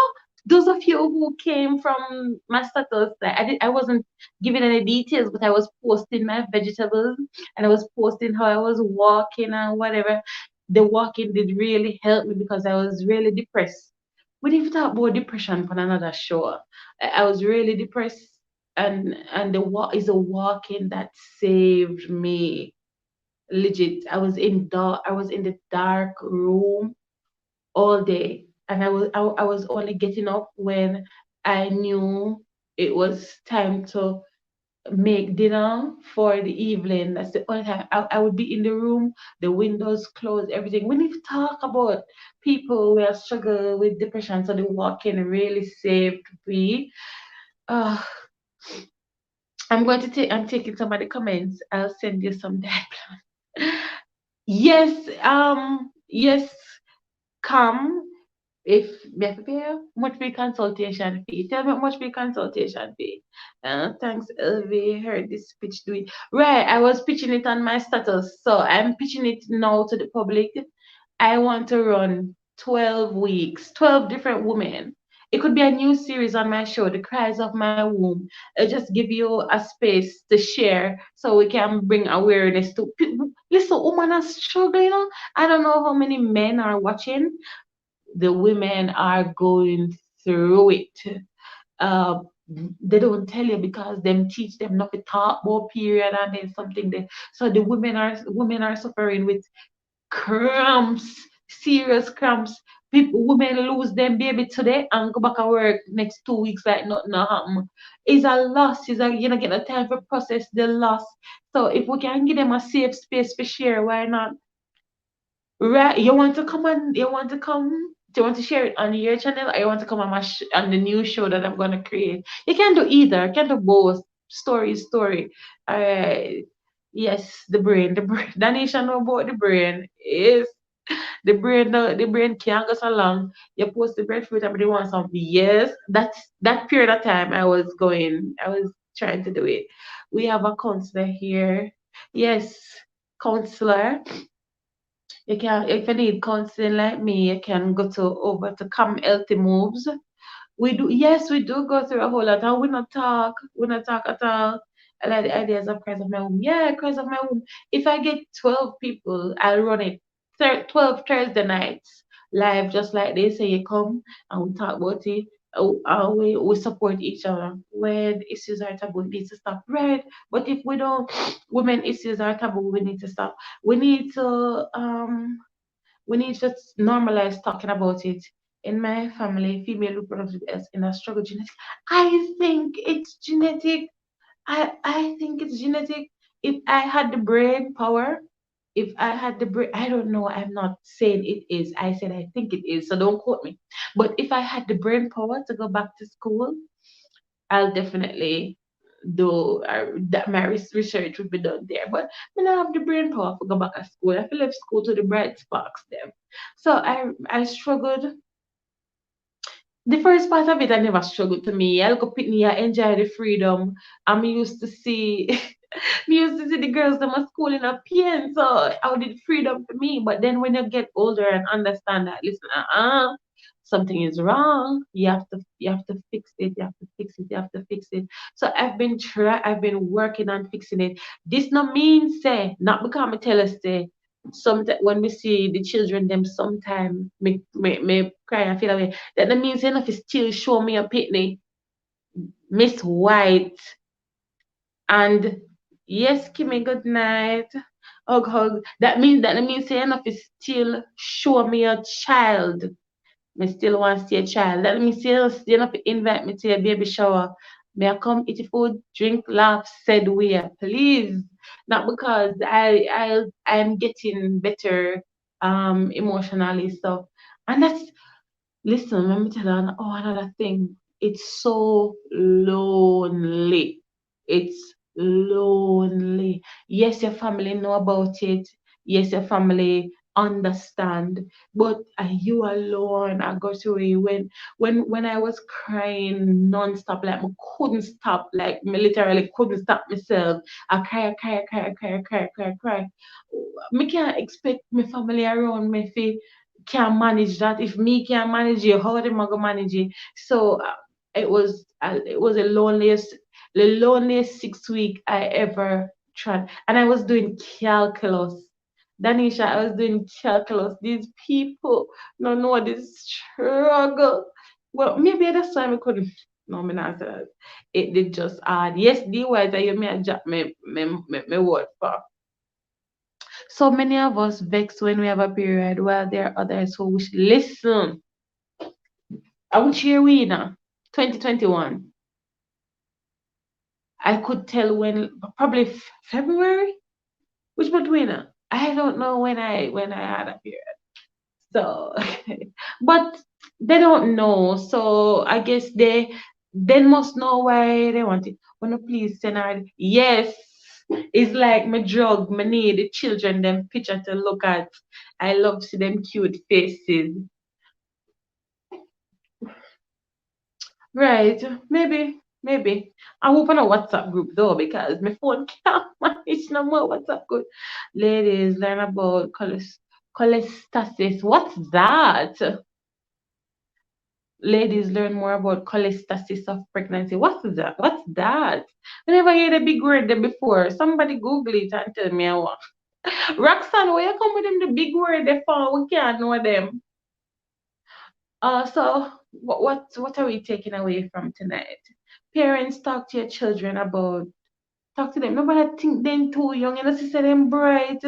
those of you who came from my status, like I wasn't giving any details, but I was posting my vegetables and I was posting how I was walking and whatever. The walking did really help me because I was really depressed. We didn't talk about depression for another show. I was really depressed, and the walk is a walking that saved me. Legit, I was in the dark room all day, and I was only getting up when I knew it was time to make dinner for the evening. That's the only time I would be in the room, the windows closed, everything. We need to talk about people who have struggled with depression, so the walking really saved me. Uh, I'm taking some of the comments. I'll send you some diagram. Yes, come. If me have to pay how much be consultation fee? Tell me how much be consultation fee. Thanks, Elvy. Heard this pitch do it. Right, I was pitching it on my status, so I'm pitching it now to the public. I want to run 12 weeks, 12 different women. It could be a new series on my show, The Cries of My Womb. I just give you a space to share so we can bring awareness to people. Listen, women are struggling. I don't know how many men are watching. The women are going through it. Uh, they don't tell you because them teach them not to talk about period and then something there. So the women are suffering with cramps, serious cramps. Women lose them baby today and go back and work next 2 weeks like nothing happen. It's a loss. You don't get the time to process the loss. So if we can give them a safe space for share, why not? Right, you want to come on? You want to come? Do you want to share it on your channel, or you want to come on on the new show that I'm gonna create? You can do either. You can do both. Story. Alright. Yes, the brain. Danisha know about the brain. Yes, the brain can't go so long. You post the breadfruit and they want something. Yes, that period of time I was trying to do it. We have a counselor here. Yes, counselor. You can, if you need counseling like me, you can go to over to Come Healthy Moves. We do, yes, we do go through a whole lot, and we not talk at all. I like the ideas of Cries of My Womb. Yeah, Cries of My Womb. If I get 12 people, I'll run it 12 Thursday nights live, just like they say. You come and we talk about it. We support each other. When issues are taboo, it needs to stop. Right. But if we don't, women issues are taboo, we need to stop. We need to we need to normalize talking about it. In my family, female reproductive health in a struggle genetic. I think it's genetic. I think it's genetic. If I had the brain power, if I had the brain, I don't know. I'm not saying it is. I said I think it is. So don't quote me. But if I had the brain power to go back to school, I'll definitely do that. My research would be done there. But when I have the brain power to go back to school, I feel left school to the bright sparks them. So I struggled. The first part of it, I never struggled to me. I'll go picnic, I enjoy the freedom. I'm used to see we used to see the girls them at school in a pain, so I did freedom for me. But then when you get older and understand that, listen, something is wrong. You have to fix it. You have to fix it. You have to fix it. So I've been working on fixing it. This no means say not because I tell us say sometimes when we see the children them sometime me cry and feel away. That no means enough is still show me a pitney, Miss White. And yes, Kimmy, good night. Hug, hug. That means say enough is still show me a child. Me still want to see a child. That means still enough invite me to a baby shower. May I come eat food, drink, laugh, said we please. Not because I'm getting better emotionally stuff. And that's listen, let me tell you another thing. It's so lonely. It's lonely. Yes, your family know about it. Yes, your family understand. But are you alone? I go through it when I was crying non-stop, like I couldn't stop, like me literally couldn't stop myself. I cry, I cry, I cry, I cry, I cry, I cry, I cry. Me can't expect my family around me if can manage that. If me can manage it, how am I gonna manage it? So it was the loneliest 6 week I ever tried, and I was doing calculus. Danisha, I was doing calculus. These people don't know this struggle. Well, maybe that's why I couldn't. No, me not say that. It did just add. Yes, the words that you may drop me word for. So many of us vex when we have a period, while there are others who wish. Listen, I would cheer we now. 2021. I could tell when probably February. Which month we now? I don't know when I had a period. So, but they don't know. So I guess they must know why they want it. Wanna please send her? Yes, it's like my drug. Me need the children them picture to look at. I love to see them cute faces. Right, maybe. I'm open a WhatsApp group though because my phone can't manage no more WhatsApp group. Ladies, learn about cholestasis. What's that? Ladies, learn more about cholestasis of pregnancy. What's that? What's that? I never heard a big word there before. Somebody Google it and tell me what. Roxanne, where you come with them the big word they found? We can't know them. So what are we taking away from tonight? Parents, talk to your children about talk to them. Nobody think them too young, and as say them bright.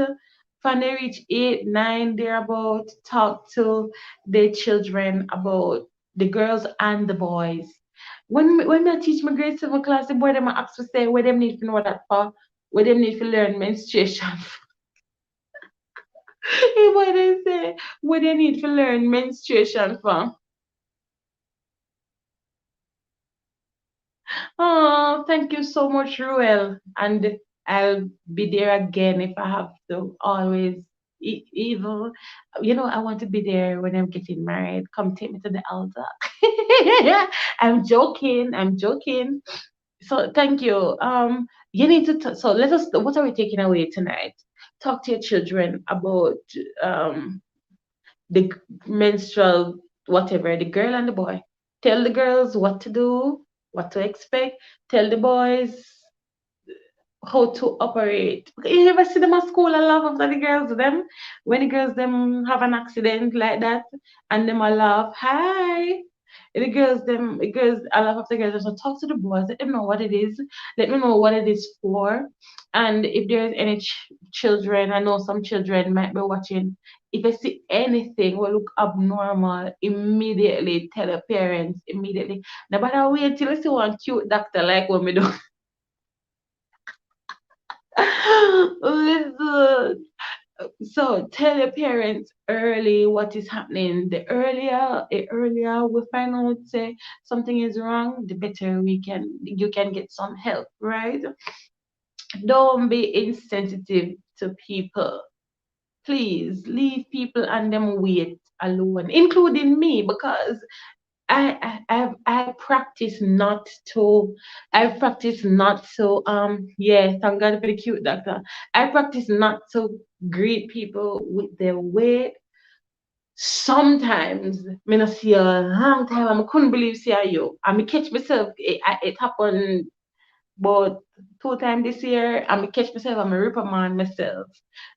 When they reach 8, 9, they're about talk to their children about the girls and the boys. When I teach my grade 7 class, the boy them ask to say where them need to know that for, where them need to learn menstruation. Hey, boy they say where they need to learn menstruation for. Oh, thank you so much, Ruel. And I'll be there again if I have to. Always. Evil. I want to be there when I'm getting married. Come take me to the altar. I'm joking. I'm joking. So thank you. You need to. So let us. What are we taking away tonight? talk to your children about the menstrual whatever, the girl and the boy. Tell the girls what to do, what to expect. Tell the boys how to operate. You never see them at school a laugh after the girls them. When the girls them have an accident like that and them a laugh, hi. The girls, I laugh after the girls. So talk to the boys, let them know what it is, let me know what it is for. And if there's any children, I know some children might be watching. If I see anything will look abnormal, immediately tell the parents immediately. No matter wait till you see one cute doctor like what me do. Listen. So tell your parents early what is happening. The earlier we find out say something is wrong, the better you can get some help, right? Don't be insensitive to people. Please leave people and them wait alone, including me, because I practice not to. I practice not to. Yeah, thank God for the cute doctor. I practice not to greet people with their weight. Sometimes me not see a long time. I couldn't believe see you. I me catch myself. It happened but 2 times this year, I'm catch myself, I'm a reprimand myself.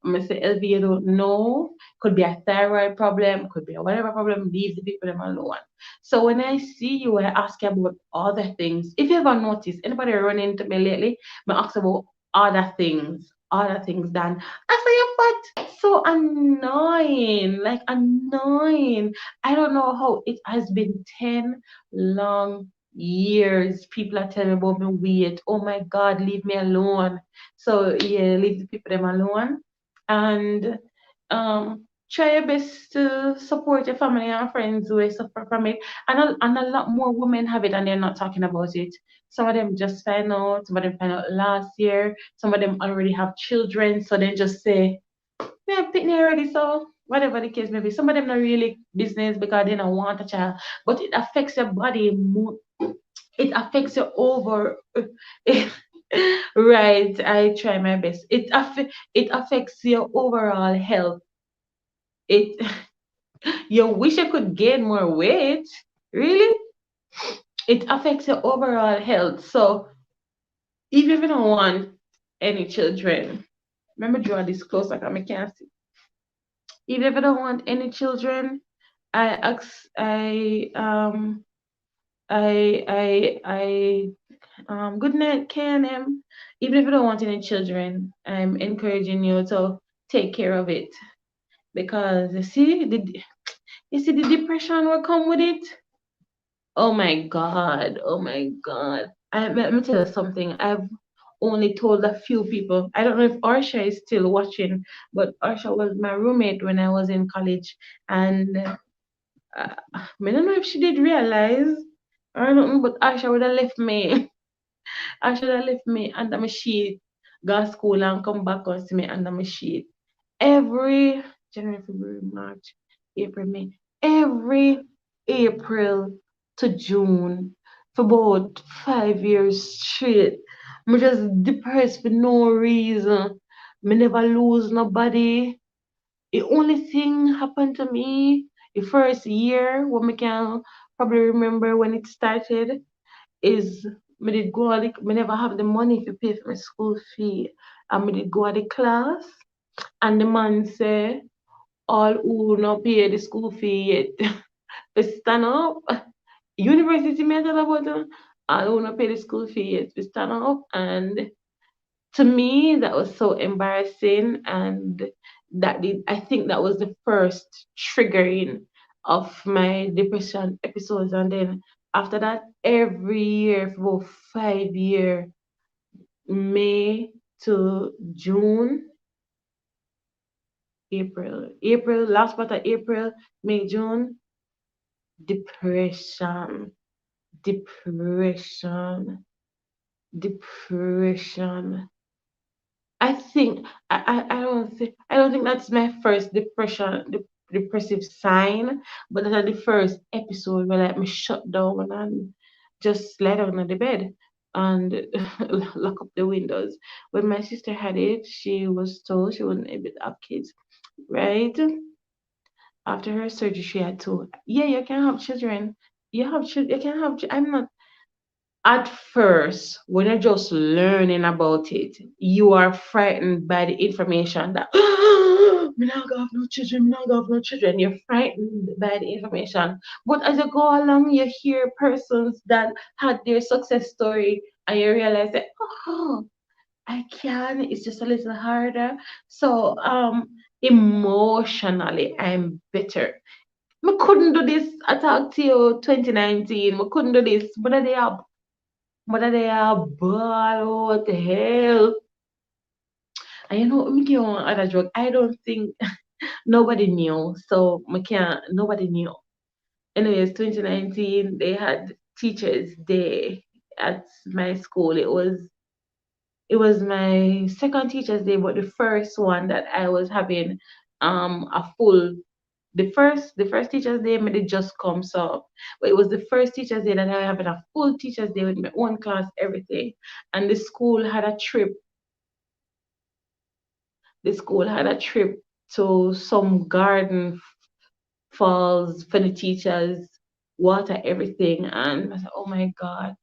I'm gonna say, Elvy, you don't know. Could be a thyroid problem, could be a whatever problem, leave the people them alone. So when I see you, I ask you about other things. If you ever notice anybody run into me lately, I ask about other things done. I say your butt so annoying, like annoying. I don't know how it has been 10 long years people are telling me about me weight. Oh my God, leave me alone. So yeah, leave the people them alone. And try your best to support your family and friends who suffer from it. And a lot more women have it and they're not talking about it. Some of them just find out, some of them find out last year, some of them already have children, so they just say, yeah, pitney already, so whatever the case may be. Some of them not really business because they don't want a child, but it affects your body more, it affects your over right, I try my best. It affects your overall health. It you wish you could gain more weight, really. It affects your overall health. So even if you don't want any children, remember draw this close like I can't see. Even if you don't want any children, I ask I good night, KNM. Even if you don't want any children, I'm encouraging you to take care of it because you see the depression will come with it. Oh my God, oh my God. Let me tell you something. I've only told a few people. I don't know if Arsha is still watching, but Arsha was my roommate when I was in college, and I don't know if she did realize. I don't know, but Arsha would have left me. I should have left me under my sheet, go to school and come back and see me under my sheet. Every January, February, March, April, May, every April to June for about 5 years straight. I'm just depressed for no reason. Me never lose nobody. The only thing happened to me the first year, what me can probably remember when it started, is me did go at me never have the money to pay for my school fee. And me did go at the class and the man say all who not pay the school fee yet to stand up. University me tell about all who not pay the school fee yet to stand up, and to me that was so embarrassing, and that did I think that was the first triggering of my depression episodes. And then after that, every year for about 5 years, May to June, April, last part of April, May, June, depression, depression, depression. I don't think that's my first depressive sign, but that's the first episode where like me shut down and just lay down on the bed. and lock up the windows. When my sister had it, she was told she wasn't able to have kids, right? After her surgery, she had to, yeah, you can have children. You have children, you can have, I'm not, at first, when you're just learning about it, you are frightened by the information that me not gonna have no children, me not gonna have no children. You're frightened by the information. But as you go along, you hear persons that had their success story and you realize that oh, I can, it's just a little harder. So emotionally I'm better. I couldn't do this. I talked to you 2019. I couldn't do this. But they are ball, what the hell? And me give one other drug. I don't think nobody knew. So I can't, nobody knew. Anyways, 2019, they had Teachers Day at my school. It was my second Teachers Day, but the first one that I was having a full the first Teachers Day made it just come so, but it was the first Teachers Day that I having a full Teachers Day with my own class, everything. And the school had a trip to some garden falls for the teachers, water everything, and I said, oh my god,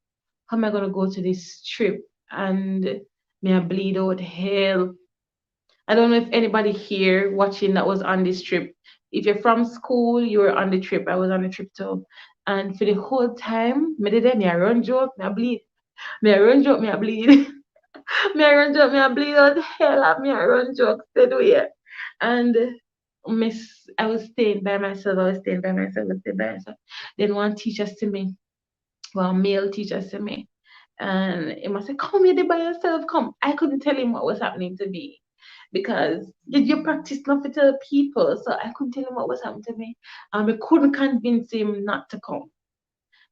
how am I gonna go to this trip and may I bleed out hell. I don't know if anybody here watching that was on this trip. If you're from school, you were on the trip. I was on the trip too. And for the whole time, me I run joke, me I bleed. Me I run joke, me I bleed. Me I run joke, me I bleed out hell up, me I run joke straight away. And I was staying by myself, I was staying by myself, I was staying by myself. Then one teacher see me, one male teacher see me. And he must say, come here by yourself, come. I couldn't tell him what was happening to me because you practice not to tell people. So I couldn't tell him what was happening to me. And I couldn't convince him not to come.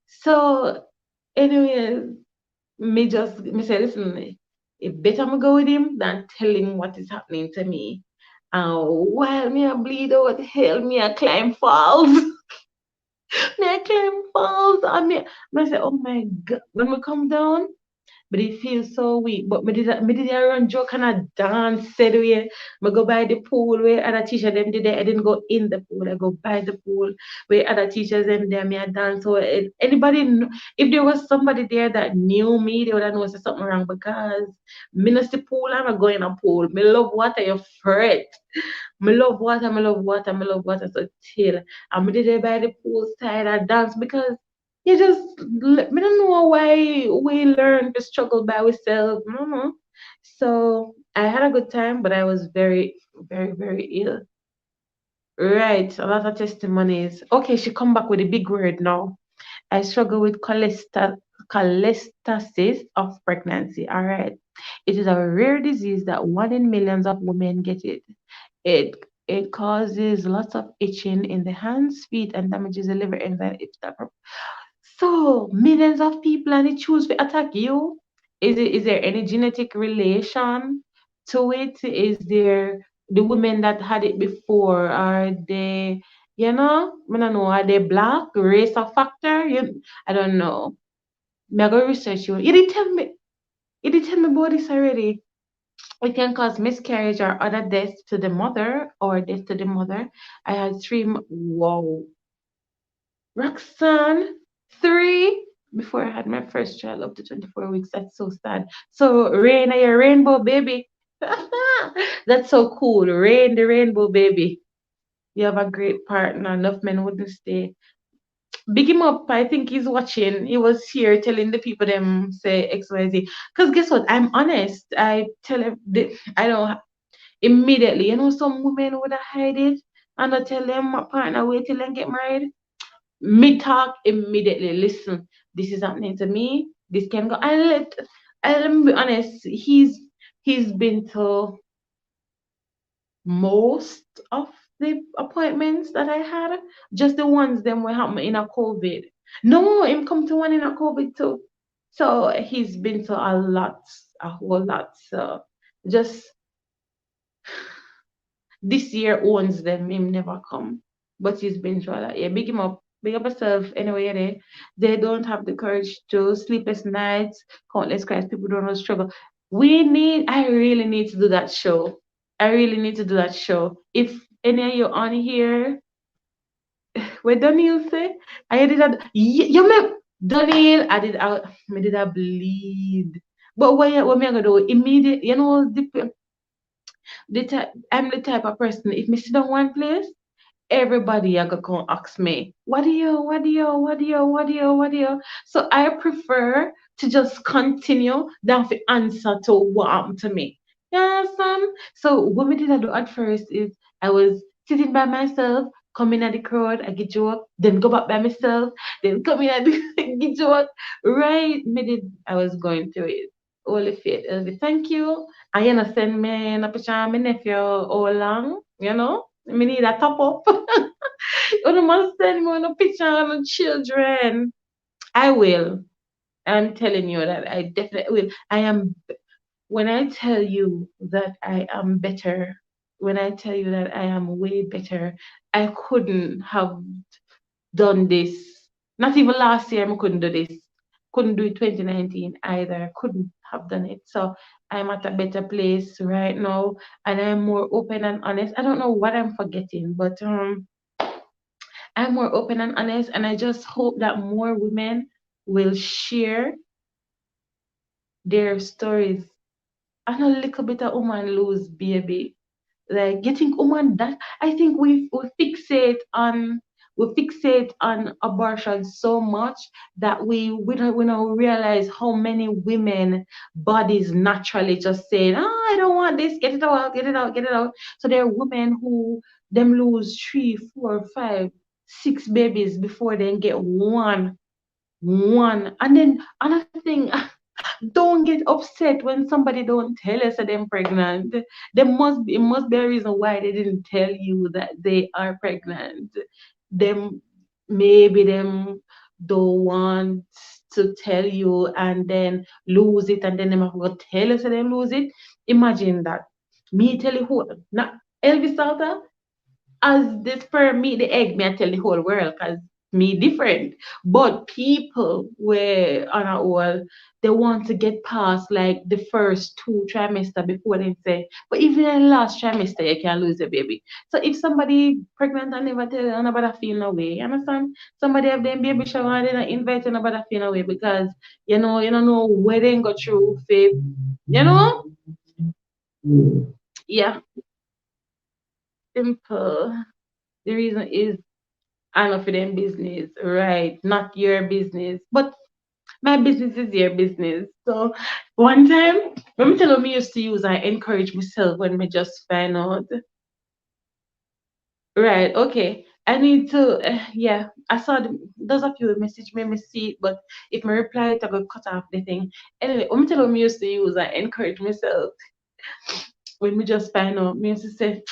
So, anyways, me say, listen, it better me go with him than tell him what is happening to me. And while me I bleed out hell, me I climb falls. Me I climb falls. And me I say, oh my god, when we come down, but it feels so weak. But me did a run joke and I dance said way. I go by the pool where other teacher them did it. I didn't go in the pool. I go by the pool where other teachers them there. Me I dance. So if there was somebody there that knew me, they would have known there's something wrong because me not see pool. I'm not going in a pool. Me love water. You fret. Me love water. Me love water. Me love water. So chill. And me did it by the pool side. I dance because you just me don't know why we learn to struggle by ourselves. No. So I had a good time, but I was very, very, very ill. Right, a lot of testimonies. Okay, she come back with a big word now. I struggle with cholestasis of pregnancy. All right. It is a rare disease that one in millions of women get it. It it causes lots of itching in the hands, feet, and damages the liver enzyme. So millions of people and they choose to attack you. Is there any genetic relation to it? Is there the women that had it before? Are they, I don't know, are they black? Race a factor? I don't know. Me I go research you. You did tell me about this already. It can cause miscarriage or other deaths to the mother or death to the mother. I had wow. Roxanne, three before I had my first child up to 24 weeks. That's so sad. So, Rain, are you a rainbow baby? That's so cool. Rain, the rainbow baby. You have a great partner. Enough men wouldn't stay. Big him up. I think he's watching. He was here telling the people them say XYZ. Because guess what? I'm honest. I tell him, I don't immediately. Some women would hide it and I tell them my partner wait till they get married. Me talk immediately. Listen, this is happening to me. This can go. And let me be honest. He's been to most of the appointments that I had. Just the ones them were happening in a COVID. No, him come to one in a COVID too. So he's been to a lot, a whole lot. So just this year owns them. Him never come, but he's been to a lot. Yeah, big him up. Big up yourself anyway, they don't have the courage to sleepless nights, countless cries, people don't know struggle. I really need to do that show. I really need to do that show. If any of you on here, what Daniel say? I did that. You me Daniel, I did a bleed. But what me gonna do? Immediate, I'm the type of person, if me sit down one place, everybody are gonna come ask me, what do you? So I prefer to just continue than to answer to what happened to me. Yeah, son. So what we did I do at first is I was sitting by myself, coming at the crowd, I get joke, then go back by myself, then come in at the get joke. Right, I was going through it. Holy faith, Elvy, thank you. I send me a picture of my nephew all along, Me need a top up. You must send me a picture of the children. I will. I'm telling you that I definitely will. When I tell you that I am better, when I tell you that I am way better, I couldn't have done this. Not even last year, I couldn't do this. Couldn't do it 2019 either. Couldn't have done it. So I'm at a better place right now, and I'm more open and honest. I don't know what I'm forgetting, but I'm more open and honest, and I just hope that more women will share their stories. And a little bit of woman lose baby. Like getting woman that I think we fixate on abortion so much that we don't realize how many women bodies naturally just saying, oh, I don't want this, get it out, get it out, get it out. So there are women who them lose three, four, five, six babies before they get one. And then another thing, don't get upset when somebody don't tell us that they're pregnant. It must be a reason why they didn't tell you that they are pregnant. Them maybe them don't want to tell you and then lose it and then them have to go tell us that they lose it. Imagine that. Me tell you who not Elvis Salter, as the sperm meet the egg, me I tell the whole world because me different. But people were on a whole, they want to get past like the first two trimester before they say, but even in the last trimester, you can lose a baby. So if somebody pregnant and never tell you, nobody feel no way, you understand? Somebody have them baby shower and they not invite you, nobody feel no way because you don't know where they go through, faith, you know? Yeah, simple. The reason is I know for them business, right? Not your business. But my business is your business. So one time, let me tell you, me used to use I encourage myself when me just find out. Right, okay. I need to, yeah. I saw those of you message me see it, but if my reply it, I go cut off the thing. Anyway, let me tell you, me used to use I encourage myself when we just find out. Me used to say,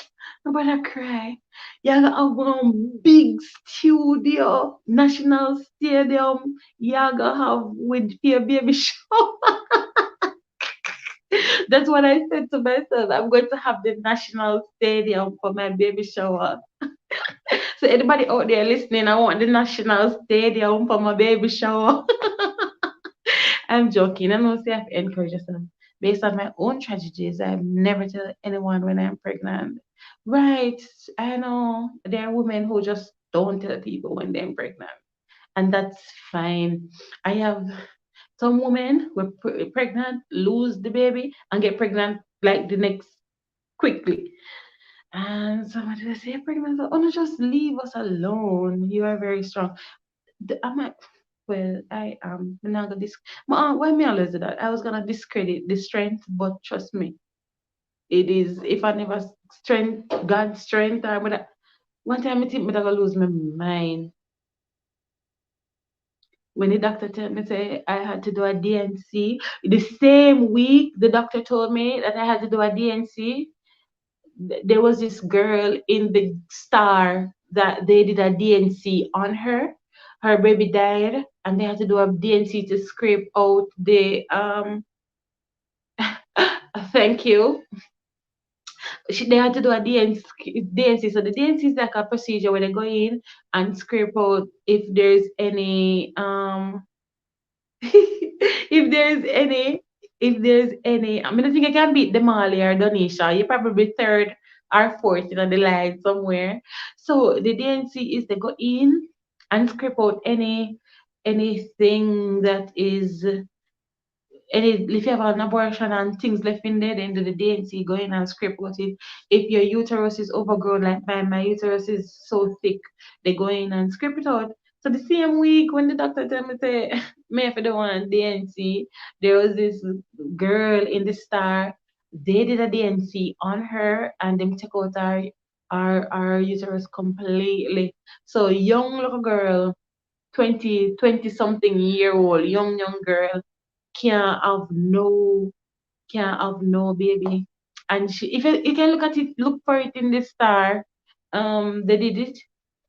nobody cry. You got one big studio, national stadium. You gonna have with your baby show. That's what I said to myself. I'm going to have the national stadium for my baby shower. So anybody out there listening, I want the national stadium for my baby shower. I'm joking. I know say I've encouraged yourself. Based on my own tragedies, I've never tell anyone when I'm pregnant. Right. I know there are women who just don't tell people when they're pregnant. And that's fine. I have some women who are pregnant, lose the baby, and get pregnant like the next quickly. And somebody will say, pregnant, oh no, just leave us alone. You are very strong. I'm like, well, I am. I'm not gonna why me always do that? I was gonna discredit the strength, but trust me, it is. If I never strength, God's strength, one time I think I'm gonna lose my mind when the doctor told me say I had to do a DNC. The same week the doctor told me that I had to do a DNC, there was this girl in the star that they did a DNC on her. Her baby died, and they had to do a DNC to scrape out the thank you. They had to do a DNC. So the DNC is like a procedure where they go in and scrape out if there's any if there's any, I mean, I think I can beat Demali or Donisha. You're probably third or fourth in the line somewhere. So the DNC is they go in and scrape out anything that is any, if you have an abortion and things left in there, then do the DNC, go in and scrape out it. If your uterus is overgrown, like mine, my uterus is so thick, they go in and scrape it out. So the same week when the doctor tell me say, me if I don't want DNC, there was this girl in the Star. They did a DNC on her and them took out our uterus completely. So young little girl, 20 something year old, young girl, can't have no baby. And she, if you can look at it, look for it in the Star. They did it.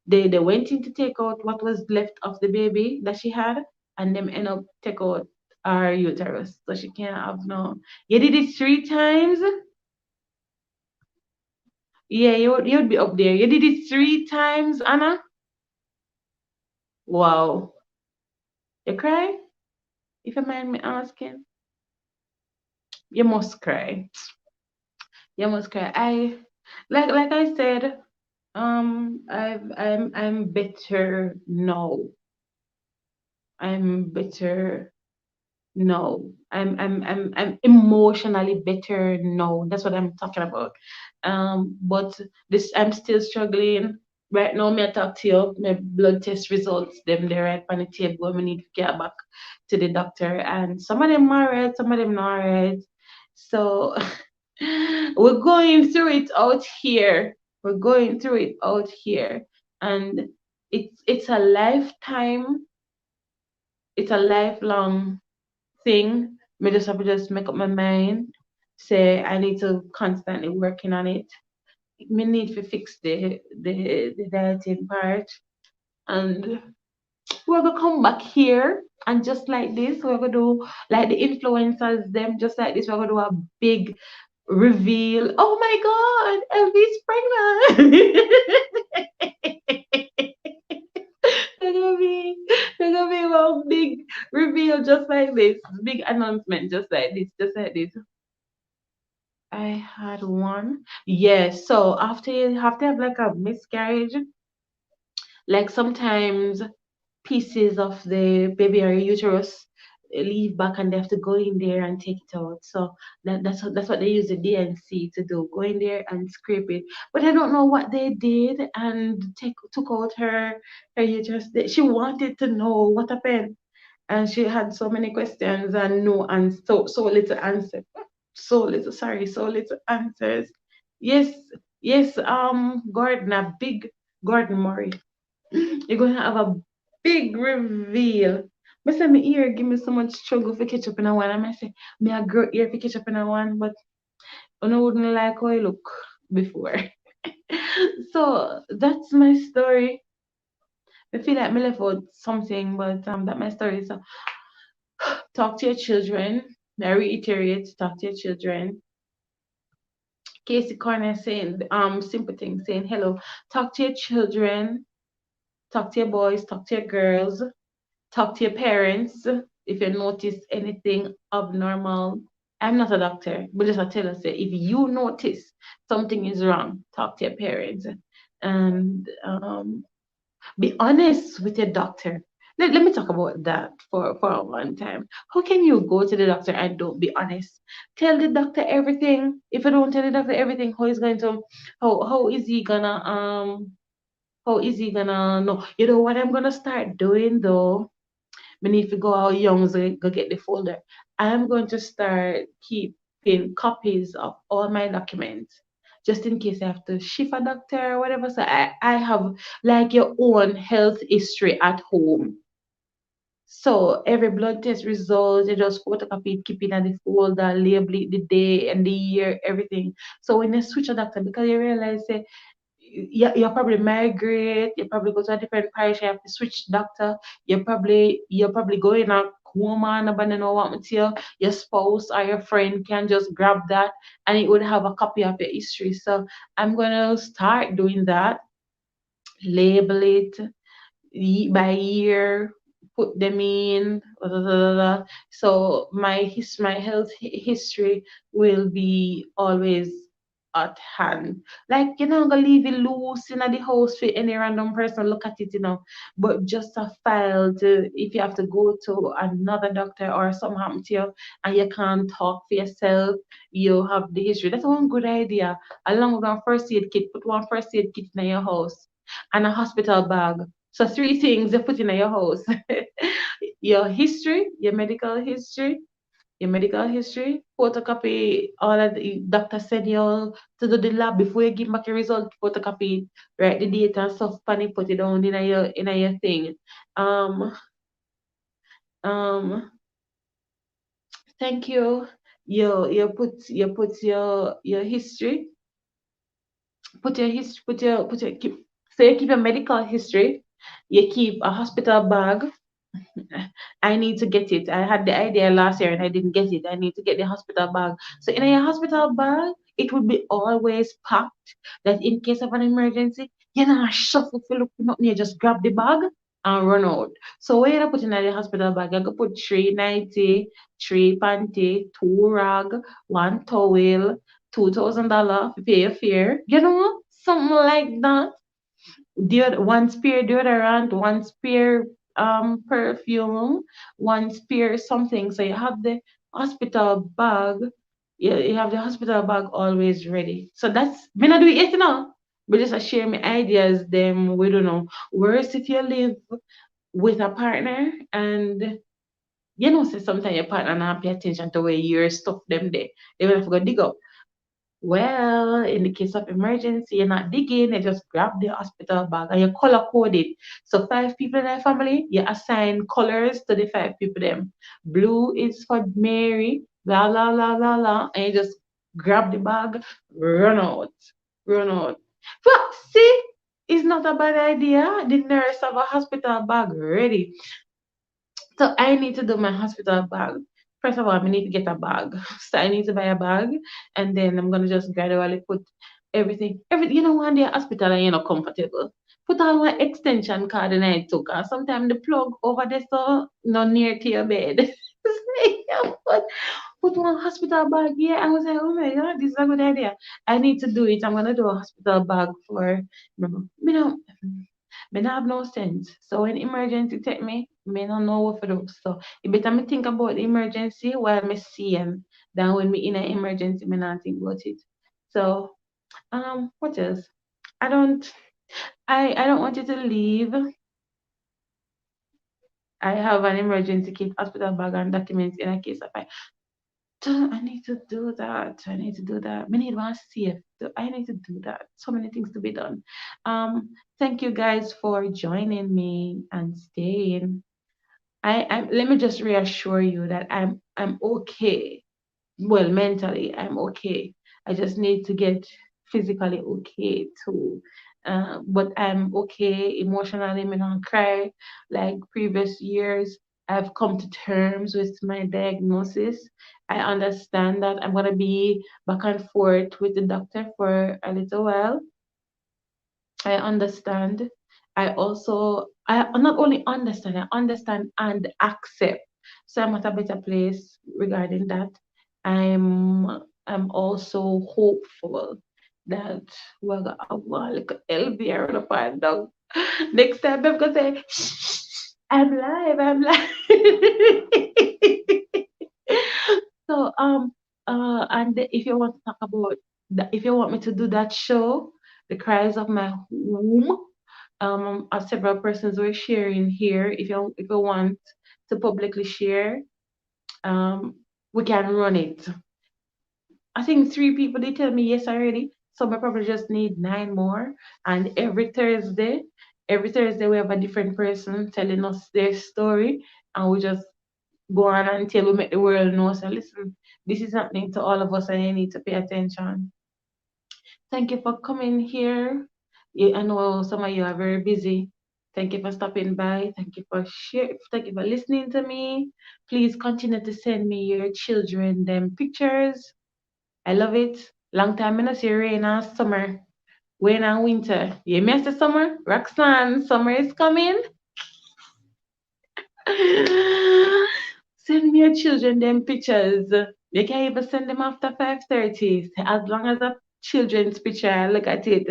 They went in to take out what was left of the baby that she had, and them end up take out her uterus, so she can't have no. You did it 3 times. Yeah, you'd be up there. You did it 3 times, Anna. Wow. You cry? If you mind me asking, you must cry. You must cry. Like I said, I'm better now. I'm better now. I'm emotionally better now. That's what I'm talking about. But this I'm still struggling. Right now, me I talk to you, my blood test results, them they right on the table. We need to get back to the doctor, and some of them alright, some of them not alright. So we're going through it out here. We're going through it out here, and it's a lifetime. It's a lifelong thing. Me just have to just make up my mind. Say I need to constantly working on it. Me need to fix the dieting part, and we're gonna come back here and just like this, we're gonna do like the influencers them just like this. We're gonna do a big reveal. Oh my God, Elvy's pregnant. They're gonna be they're gonna be one big reveal just like this, big announcement just like this, just like this. I had one. Yes, so after you have to have like a miscarriage, like sometimes pieces of the baby or uterus leave back and they have to go in there and take it out. So that's what they use the DNC to do. Go in there and scrape it. But I don't know what they did and took out her uterus. She wanted to know what happened. And she had so many questions and no and so little answer. So little, sorry, so little answers. Yes, yes, Gordon, a big Gordon Murray. You're gonna have a big reveal. But say me ear give me so much struggle for catch up in a one. I might say me a grow ear for catch up in a one, but I wouldn't like how I look before. So that's my story. I feel like me left out something, but that my story. So talk to your children. I reiterate, talk to your children. Casey Corner saying simple thing, saying hello. Talk to your children, talk to your boys, talk to your girls, talk to your parents if you notice anything abnormal. I'm not a doctor, but just I tell us that if you notice something is wrong, talk to your parents and be honest with your doctor. Let me talk about that for one time. How can you go to the doctor and don't be honest? Tell the doctor everything. If you don't tell the doctor everything, how is he gonna how is he gonna know? You know what I'm gonna start doing though? We need to go out young so go get the folder. I'm going to start keeping copies of all my documents just in case I have to shift a doctor or whatever. So I have like your own health history at home. So every blood test result, you just photocopy it, keep it in the folder, label it the day and the year, everything. So when you switch a doctor, because you realize say you probably migrate, you probably go to a different parish, you have to switch doctor, you're probably going on home and nobody know what to your spouse or your friend can just grab that and it would have a copy of your history. So I'm gonna start doing that, label it by year, put them in, da, da, da, da, da. So my health history will be always at hand. Like you're not gonna leave it loose in the house for any random person look at it, but just a file to if you have to go to another doctor or something happen to you and you can't talk for yourself, you have the history. That's one good idea. Along with one first aid kit, put one first aid kit in your house and a hospital bag. So three things you put in your house. Your history, your medical history, photocopy all of the doctor said you to do the lab before you give back your result, photocopy it, write the date and stuff, pan it, put it down in your thing. Um um thank you. You put your history, keep so you keep your medical history, you keep a hospital bag. I need to get it. I had the idea last year and I didn't get it. I need to get the hospital bag. So in a hospital bag, it would be always packed that in case of an emergency, you're not shuffle for look for nothing. You just grab the bag and run out. So when you put in the hospital bag, you can put 390, three panty, two rag, one towel, $2,000 to pay your fare. Something like that. One spare deodorant, one spare perfume, one spare something. So you have the hospital bag. You have the hospital bag always ready. So that's me not do it yet now. But just share my ideas. Them we don't know. Worse if you live with a partner and say sometimes your partner not pay attention to where your stuff them there. They will have to go dig up. Well, in the case of emergency, you're not digging, you just grab the hospital bag and you color code it. So five people in the family, you assign colors to the five people them. Blue is for Mary, blah blah blah blah blah, and you just grab the bag, run out. Run out. But see, it's not a bad idea. The nurse have a hospital bag ready. So I need to do my hospital bag. First of all, I need to get a bag. So I need to buy a bag, and then I'm gonna just gradually put everything. One day hospital and comfortable. Put all my extension cord and I took. And sometimes the plug over there so not near to your bed. Yeah, put one hospital bag here. I was like, oh my god, this is a good idea. I need to do it. I'm gonna do a hospital bag for me not have no sense. So when emergency take me not know what to do. So it better me think about the emergency while me seeing than when me in an emergency me not think about it. So what else? I don't I don't want you to leave. I have an emergency kit, hospital bag and documents in a case of I need to do that. I need to do that. We need one safe. I need to do that. So many things to be done. Thank you guys for joining me and staying. I let me just reassure you that I'm okay. Well, mentally I'm okay. I just need to get physically okay too. But I'm okay emotionally. I'm not cry like previous years. I've come to terms with my diagnosis. I understand that I'm gonna be back and forth with the doctor for a little while. I understand. I not only understand and accept. So I'm at a better place regarding that. I'm I'm also hopeful that we're gonna have one little Elvy around the find dog. Next time I'm gonna say, "Shh, I'm live, I'm live." So and if you want to talk about if you want me to do that show, the cries of my womb, several persons were sharing here. If you want to publicly share, um, we can run it. I think three people they tell me yes already. So I probably just need nine more. And every Thursday we have a different person telling us their story, and we just go on until we make the world know. So listen, this is happening to all of us, and you need to pay attention. Thank you for coming here. I know some of you are very busy. Thank you for stopping by. Thank you for share. Thank you for listening to me. Please continue to send me your children them pictures. I love it. Long time I not see rain and summer. Rain and winter. You miss the summer? Roxanne, summer is coming. Send me your children them pictures. You can even send them after 5:30. As long as a children's picture, I look at it.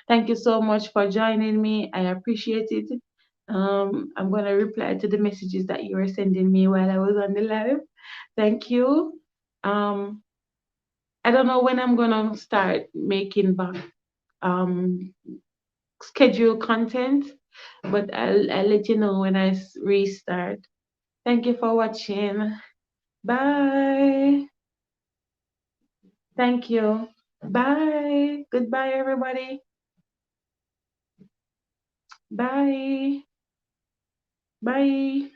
Thank you so much for joining me. I appreciate it. I'm gonna reply to the messages that you were sending me while I was on the live. Thank you. Um, I don't know when I'm gonna start making back um schedule content, but I'll let you know when I restart. Thank you for watching. Bye. Thank you. Bye. Goodbye, everybody. Bye. Bye.